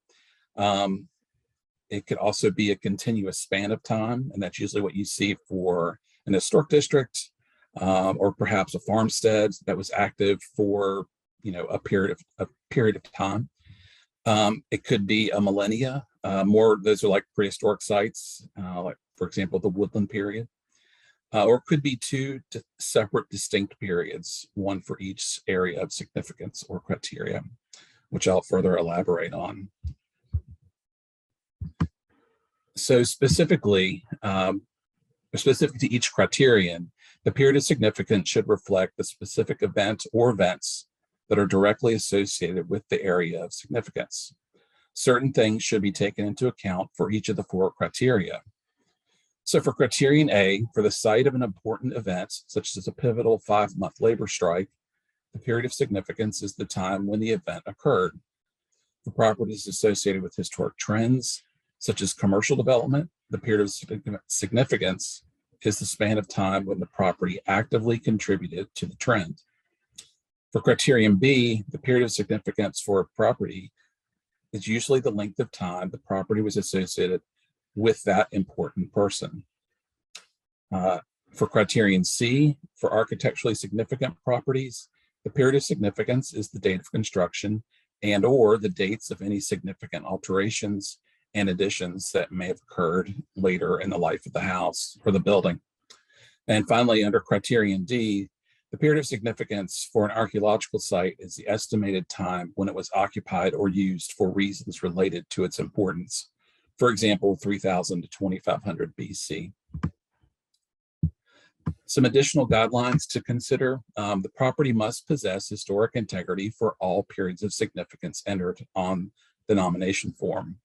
It could also be a continuous span of time, and that's usually what you see for an historic district, or perhaps a farmstead that was active for, a period of time. It could be a millennia. Those are like prehistoric sites, like for example, the woodland period. Or it could be two separate distinct periods, one for each area of significance or criteria, which I'll further elaborate on. So specific to each criterion, the period of significance should reflect the specific event or events that are directly associated with the area of significance. Certain things should be taken into account for each of the 4 criteria. So for criterion A, for the site of an important event, such as a pivotal 5-month labor strike, the period of significance is the time when the event occurred. For properties associated with historic trends, such as commercial development, the period of significance is the span of time when the property actively contributed to the trend. For criterion B, the period of significance for a property is usually the length of time the property was associated with that important person. For criterion C, for architecturally significant properties, the period of significance is the date of construction and/or the dates of any significant alterations and additions that may have occurred later in the life of the house or the building. And finally, under criterion D, the period of significance for an archaeological site is the estimated time when it was occupied or used for reasons related to its importance. For example, 3000 to 2500 BC. Some additional guidelines to consider. The property must possess historic integrity for all periods of significance entered on the nomination form.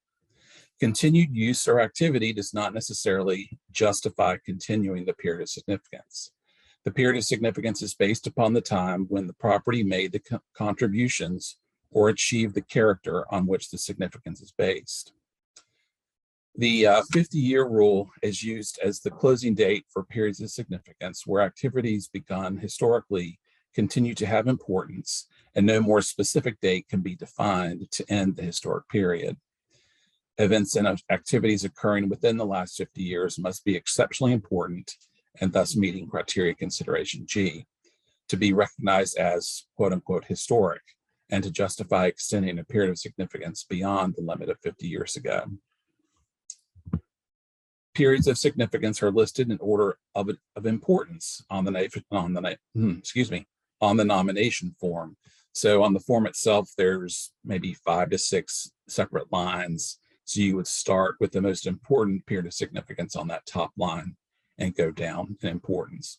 Continued use or activity does not necessarily justify continuing the period of significance. The period of significance is based upon the time when the property made the contributions or achieved the character on which the significance is based. The 50-year rule is used as the closing date for periods of significance where activities begun historically continue to have importance, and no more specific date can be defined to end the historic period. Events and activities occurring within the last 50 years must be exceptionally important and thus meeting criteria consideration G to be recognized as quote unquote historic and to justify extending a period of significance beyond the limit of 50 years ago. Periods of significance are listed in order of importance on the nomination form. So on the form itself, there's maybe 5 to 6 separate lines. So you would start with the most important period of significance on that top line and go down in importance.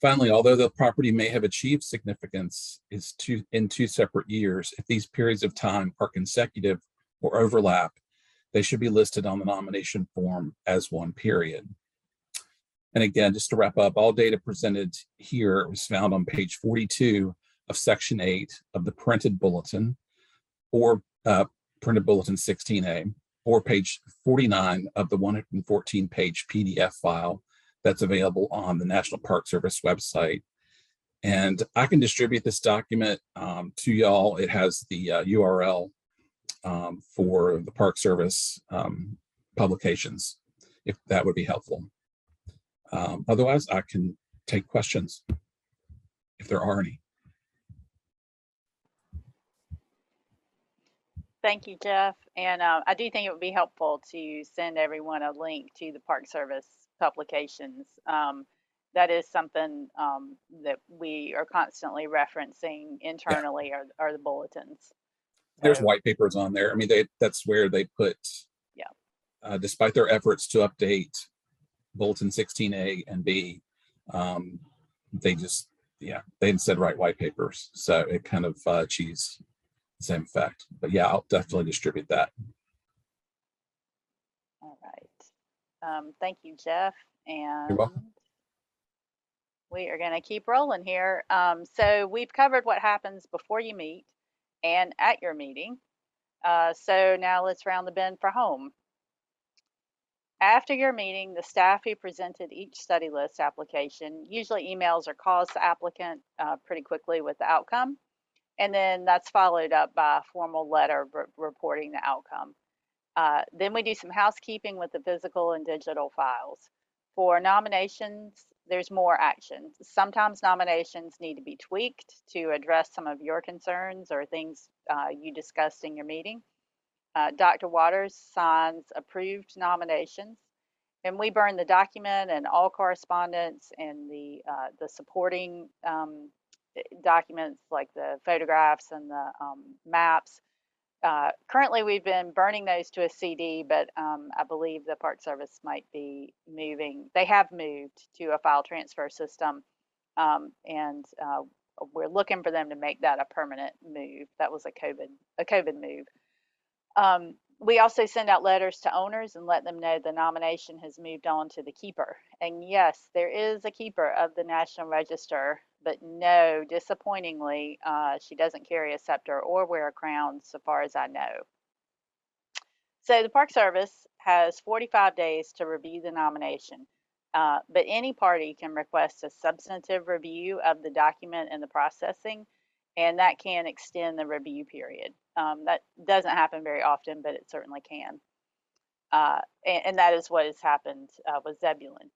Finally, although the property may have achieved significance in 2 separate years, if these periods of time are consecutive or overlap, they should be listed on the nomination form as one period. And again, just to wrap up, all data presented here was found on page 42 of section 8 of the printed bulletin, or printed bulletin 16A, or page 49 of the 114-page PDF file that's available on the National Park Service website. And I can distribute this document to y'all. It has the URL for the Park Service publications, if that would be helpful. Otherwise, I can take questions if there are any. Thank you, Jeff. And I do think it would be helpful to send everyone a link to the Park Service publications. That is something that we are constantly referencing internally, are the bulletins. There's white papers on there. I mean, that's where they put, despite their efforts to update Bulletin 16A and B, they just, they instead write white papers. So it kind of achieves the same effect. But yeah, I'll definitely distribute that. All right. Thank you, Jeff. And you're welcome. We are going to keep rolling here. So we've covered what happens before you meet and at your meeting. So now let's round the bend for home. After your meeting, the staff who presented each study list application usually emails or calls the applicant pretty quickly with the outcome. And then that's followed up by a formal letter reporting the outcome. Then we do some housekeeping with the physical and digital files. For nominations, there's more action. Sometimes nominations need to be tweaked to address some of your concerns or things you discussed in your meeting. Dr. Waters signs approved nominations, and we burn the document and all correspondence and the supporting documents like the photographs and the maps. Currently, we've been burning those to a CD, but I believe the Park Service might be moving. They have moved to a file transfer system, and we're looking for them to make that a permanent move. That was a COVID move. We also send out letters to owners and let them know the nomination has moved on to the keeper. And yes, there is a keeper of the National Register, but no, disappointingly, she doesn't carry a scepter or wear a crown, so far as I know. So the Park Service has 45 days to review the nomination, but any party can request a substantive review of the document and the processing, and that can extend the review period. That doesn't happen very often, but it certainly can. And that is what has happened with Zebulon.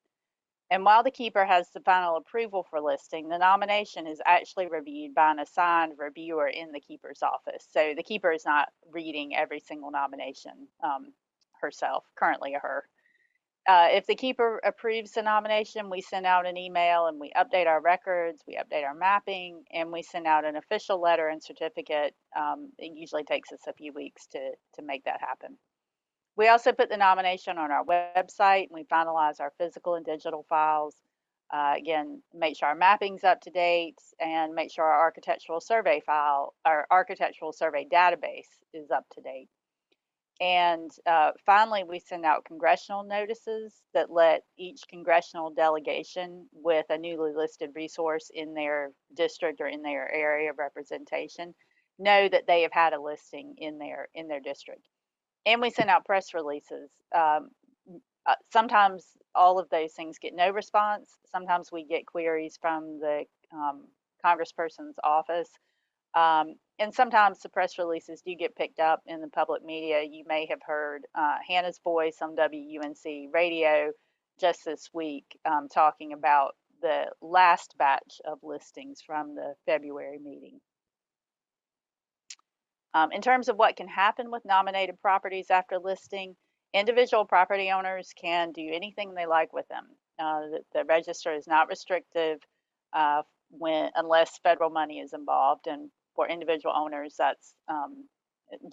And while the keeper has the final approval for listing, the nomination is actually reviewed by an assigned reviewer in the keeper's office. So the keeper is not reading every single nomination herself, currently her. If the keeper approves the nomination, we send out an email and we update our records, we update our mapping, and we send out an official letter and certificate. It usually takes us a few weeks to make that happen. We also put the nomination on our website, and we finalize our physical and digital files. Again, make sure our mapping's up to date and make sure our architectural survey file, our architectural survey database is up to date. And finally, we send out congressional notices that let each congressional delegation with a newly listed resource in their district or in their area of representation know that they have had a listing in their district. And we send out press releases. Sometimes all of those things get no response. Sometimes we get queries from the congressperson's office. And sometimes the press releases do get picked up in the public media. You may have heard Hannah's voice on WUNC radio just this week talking about the last batch of listings from the February meeting. In terms of what can happen with nominated properties after listing, individual property owners can do anything they like with them. The register is not restrictive unless federal money is involved, and for individual owners, that's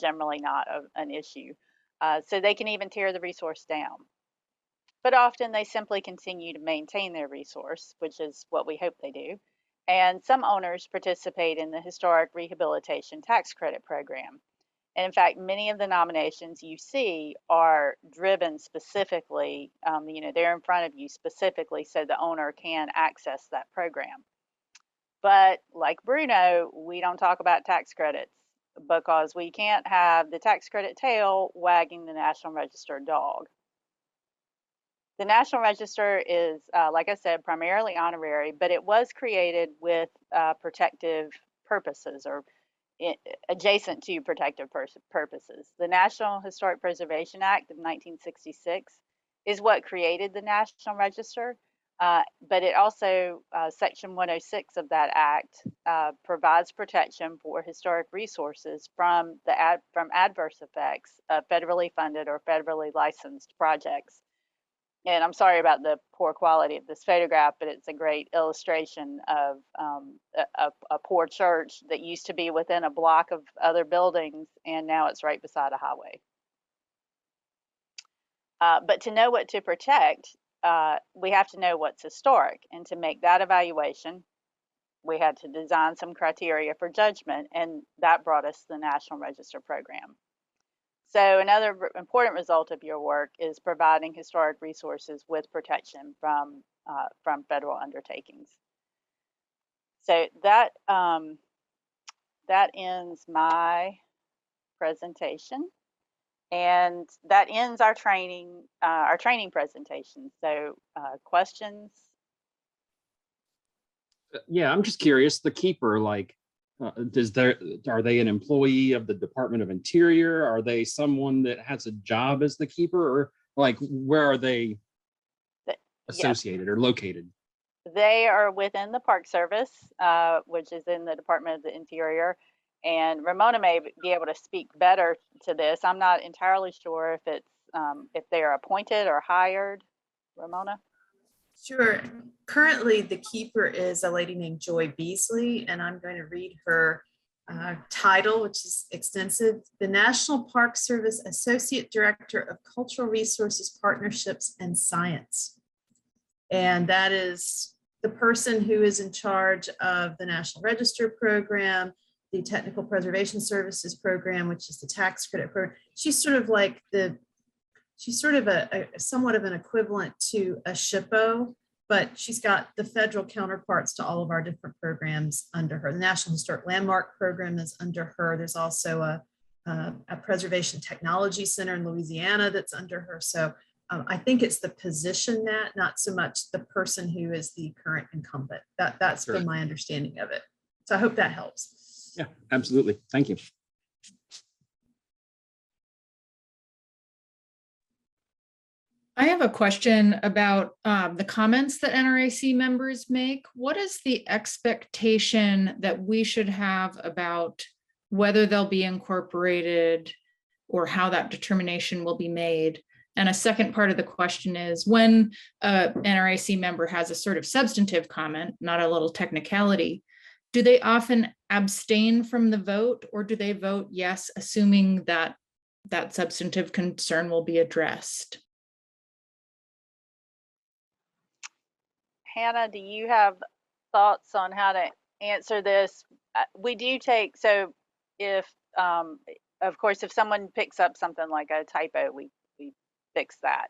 generally not an issue. So they can even tear the resource down. But often they simply continue to maintain their resource, which is what we hope they do. And some owners participate in the Historic Rehabilitation Tax Credit Program. And in fact, many of the nominations you see are driven specifically, they're in front of you specifically so the owner can access that program. But like Bruno, we don't talk about tax credits because we can't have the tax credit tail wagging the National Register dog. The National Register is, like I said, primarily honorary, but it was created with protective purposes or adjacent to protective purposes. The National Historic Preservation Act of 1966 is what created the National Register, but it also, Section 106 of that act provides protection for historic resources from adverse effects of federally funded or federally licensed projects. And I'm sorry about the poor quality of this photograph, but it's a great illustration of a poor church that used to be within a block of other buildings, and now it's right beside a highway. But to know what to protect, we have to know what's historic. And to make that evaluation, we had to design some criteria for judgment, and that brought us the National Register program. So another important result of your work is providing historic resources with protection from federal undertakings. So that ends my presentation, and that ends our training presentation. So questions? Yeah, I'm just curious. The keeper, are they an employee of the Department of Interior? Are they someone that has a job as the keeper, or where are they associated or located? they are within the Park Service, which is in the Department of the Interior. And Ramona may be able to speak better to this. I'm not entirely sure if it's if they are appointed or hired. Ramona? Sure. Currently, the keeper is a lady named Joy Beasley, and I'm going to read her title, which is extensive. The National Park Service Associate Director of Cultural Resources, Partnerships, and Science. And that is the person who is in charge of the National Register program, the Technical Preservation Services program, which is the tax credit program. She's sort of like she's sort of a somewhat of an equivalent to a SHPO, but she's got the federal counterparts to all of our different programs under her. The National Historic Landmark Program is under her. There's also a Preservation Technology Center in Louisiana that's under her. So I think it's the position that, not so much the person who is the current incumbent. That's Sure. been my understanding of it. So I hope that helps. Yeah, absolutely. Thank you. I have a question about the comments that NRAC members make. What is the expectation that we should have about whether they'll be incorporated or how that determination will be made? And a second part of the question is, when a NRAC member has a sort of substantive comment, not a little technicality, do they often abstain from the vote, or do they vote yes, assuming that that substantive concern will be addressed? Hannah, do you have thoughts on how to answer this? We do take, so if, of course, if someone picks up something like a typo, we fix that.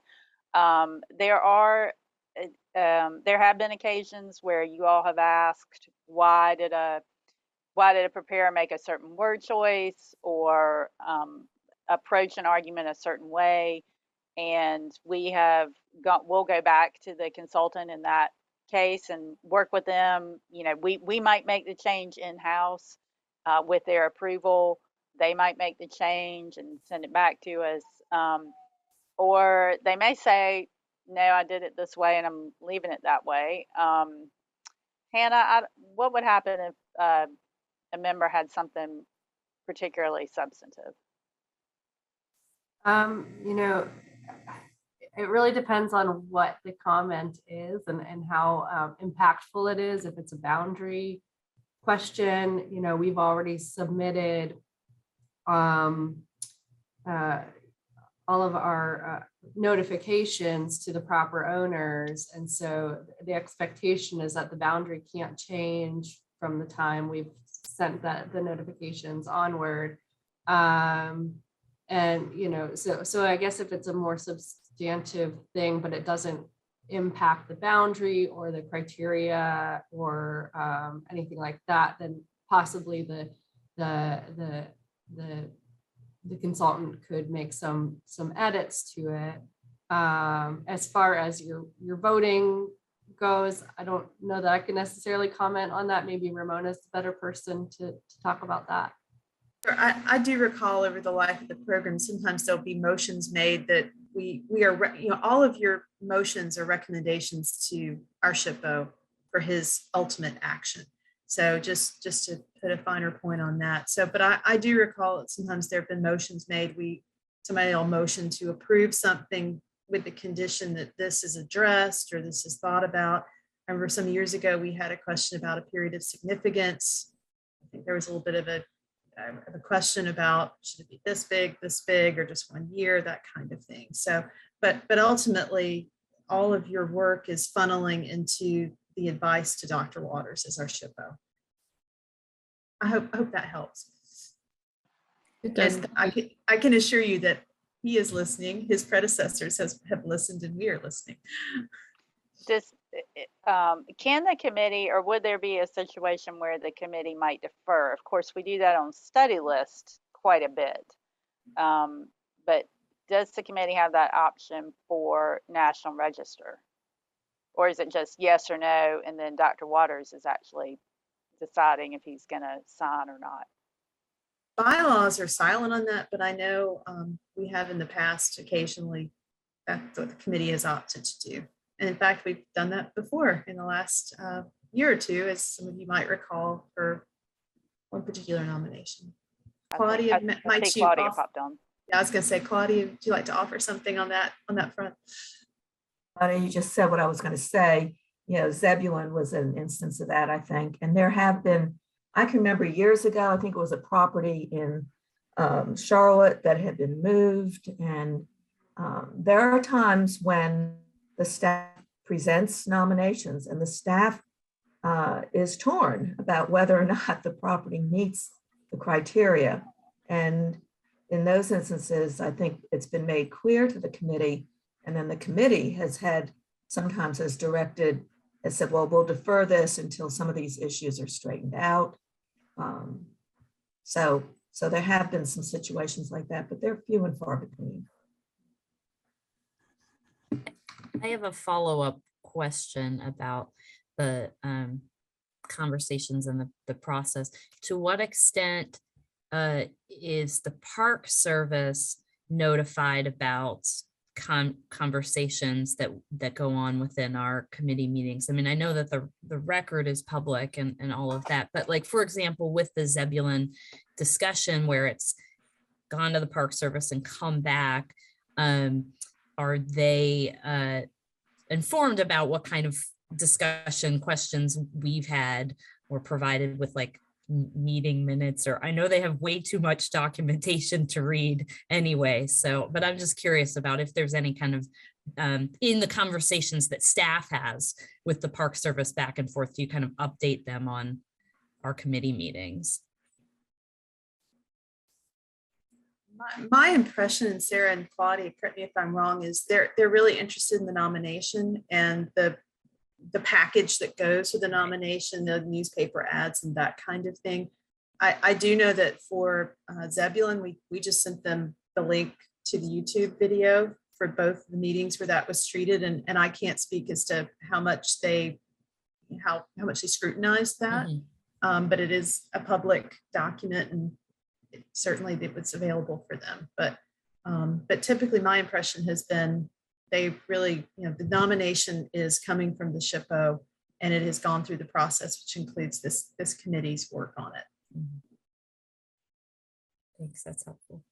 There have been occasions where you all have asked, why did a preparer make a certain word choice or approach an argument a certain way? And we'll go back to the consultant in that case and work with them. You know, we might make the change in-house with their approval. They might make the change and send it back to us. Or they may say, no, I did it this way and I'm leaving it that way. Hannah, what would happen if a member had something particularly substantive? You know, it really depends on what the comment is and how impactful it is. If it's a boundary question, you know, we've already submitted all of our notifications to the proper owners. And so the expectation is that the boundary can't change from the time we've sent the notifications onward. And, you know, so I guess if it's a more substantive thing, but it doesn't impact the boundary or the criteria or anything like that, then possibly the consultant could make some edits to it. As far as your voting goes, I don't know that I can necessarily comment on that. Maybe Ramona's the better person to talk about that. I do recall over the life of the program, sometimes there'll be motions made that we are, you know, all of your motions are recommendations to our SHPO for his ultimate action. So just to put a finer point on that. So, but I do recall that sometimes there have been motions made. Somebody will motion to approve something with the condition that this is addressed or this is thought about. I remember some years ago, we had a question about a period of significance. I think there was a little bit of a question about, should it be this big, or just 1 year, that kind of thing. So, but ultimately, all of your work is funneling into the advice to Dr. Waters as our SHPO. I hope that helps. It does. And I can assure you that he is listening. His predecessors have listened, and we are listening. Can the committee, or would there be a situation where the committee might defer? Of course, we do that on study list quite a bit. But does the committee have that option for National Register? Or is it just yes or no, and then Dr. Waters is actually deciding if he's going to sign or not? Bylaws are silent on that, but I know we have in the past occasionally that's what the committee has opted to do. And in fact, we've done that before in the last year or two, as some of you might recall, for one particular nomination. Claudia, I might see you Claudia off- popped on. Yeah, I was gonna say, Claudia, would you like to offer something on that front? You just said what I was going to say. You know, Zebulon was an instance of that, I think. And there have been, I can remember years ago, I think it was a property in Charlotte that had been moved. And there are times when the staff presents nominations and the staff is torn about whether or not the property meets the criteria. And in those instances, I think it's been made clear to the committee, and then the committee has sometimes has said, well, we'll defer this until some of these issues are straightened out. So there have been some situations like that, but they're few and far between. I have a follow-up question about the conversations and the process. To what extent is the Park Service notified about conversations that go on within our committee meetings? I mean, I know that the record is public and all of that, but like, for example, with the Zebulon discussion where it's gone to the Park Service and come back, are they informed about what kind of discussion questions we've had or provided with like meeting minutes? Or I know they have way too much documentation to read anyway. So, but I'm just curious about if there's any kind of in the conversations that staff has with the Park Service back and forth, do you kind of update them on our committee meetings? My impression, and Sarah and Claudia, correct me if I'm wrong, is they're really interested in the nomination and the package that goes with the nomination, the newspaper ads and that kind of thing. I do know that for Zebulon, we just sent them the link to the YouTube video for both the meetings where that was treated. And I can't speak as to how much they scrutinized that. But it is a public document and certainly it was available for them. But typically my impression has been they really, the nomination is coming from the SHPO and it has gone through the process, which includes this committee's work on it. Thanks, that's helpful.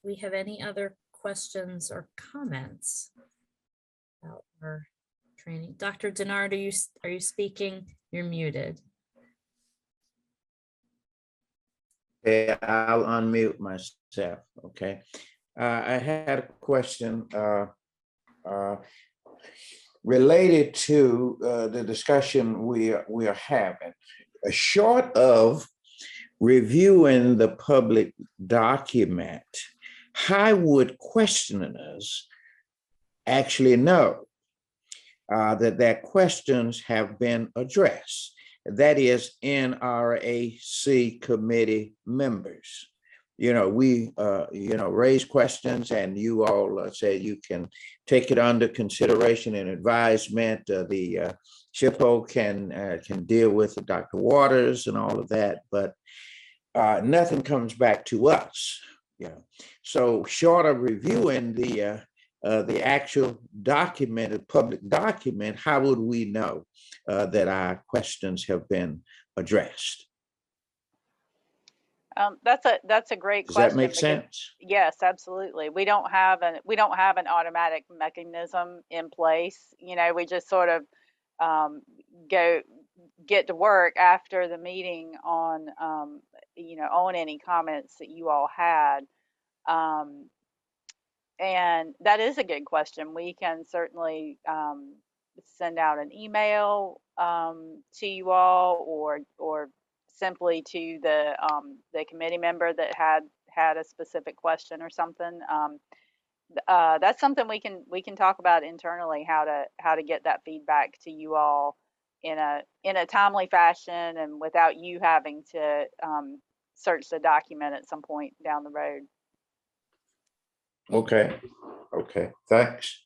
We have any other questions or comments about our training? Dr. Denard, are you speaking? You're muted. Okay, I'll unmute myself, okay? I had a question related to the discussion we are having. Short of reviewing the public document, how would questioners actually know that their questions have been addressed? That is NRAC committee members. We raise questions and you all say you can take it under consideration and advisement. The SHPO can deal with Dr. Waters and all of that, but nothing comes back to us. So short of reviewing the actual documented public document, how would we know that our questions have been addressed? That's a great Does question. that make because- sense? Yes, absolutely. We don't have an automatic mechanism in place. We just sort of get to work after the meeting on on any comments that you all had. And that is a good question. We can certainly send out an email to you all, or simply to the committee member that had a specific question or something. That's something we can talk about internally, how to get that feedback to you all in a timely fashion and without you having to search the document at some point down the road. Okay, thanks.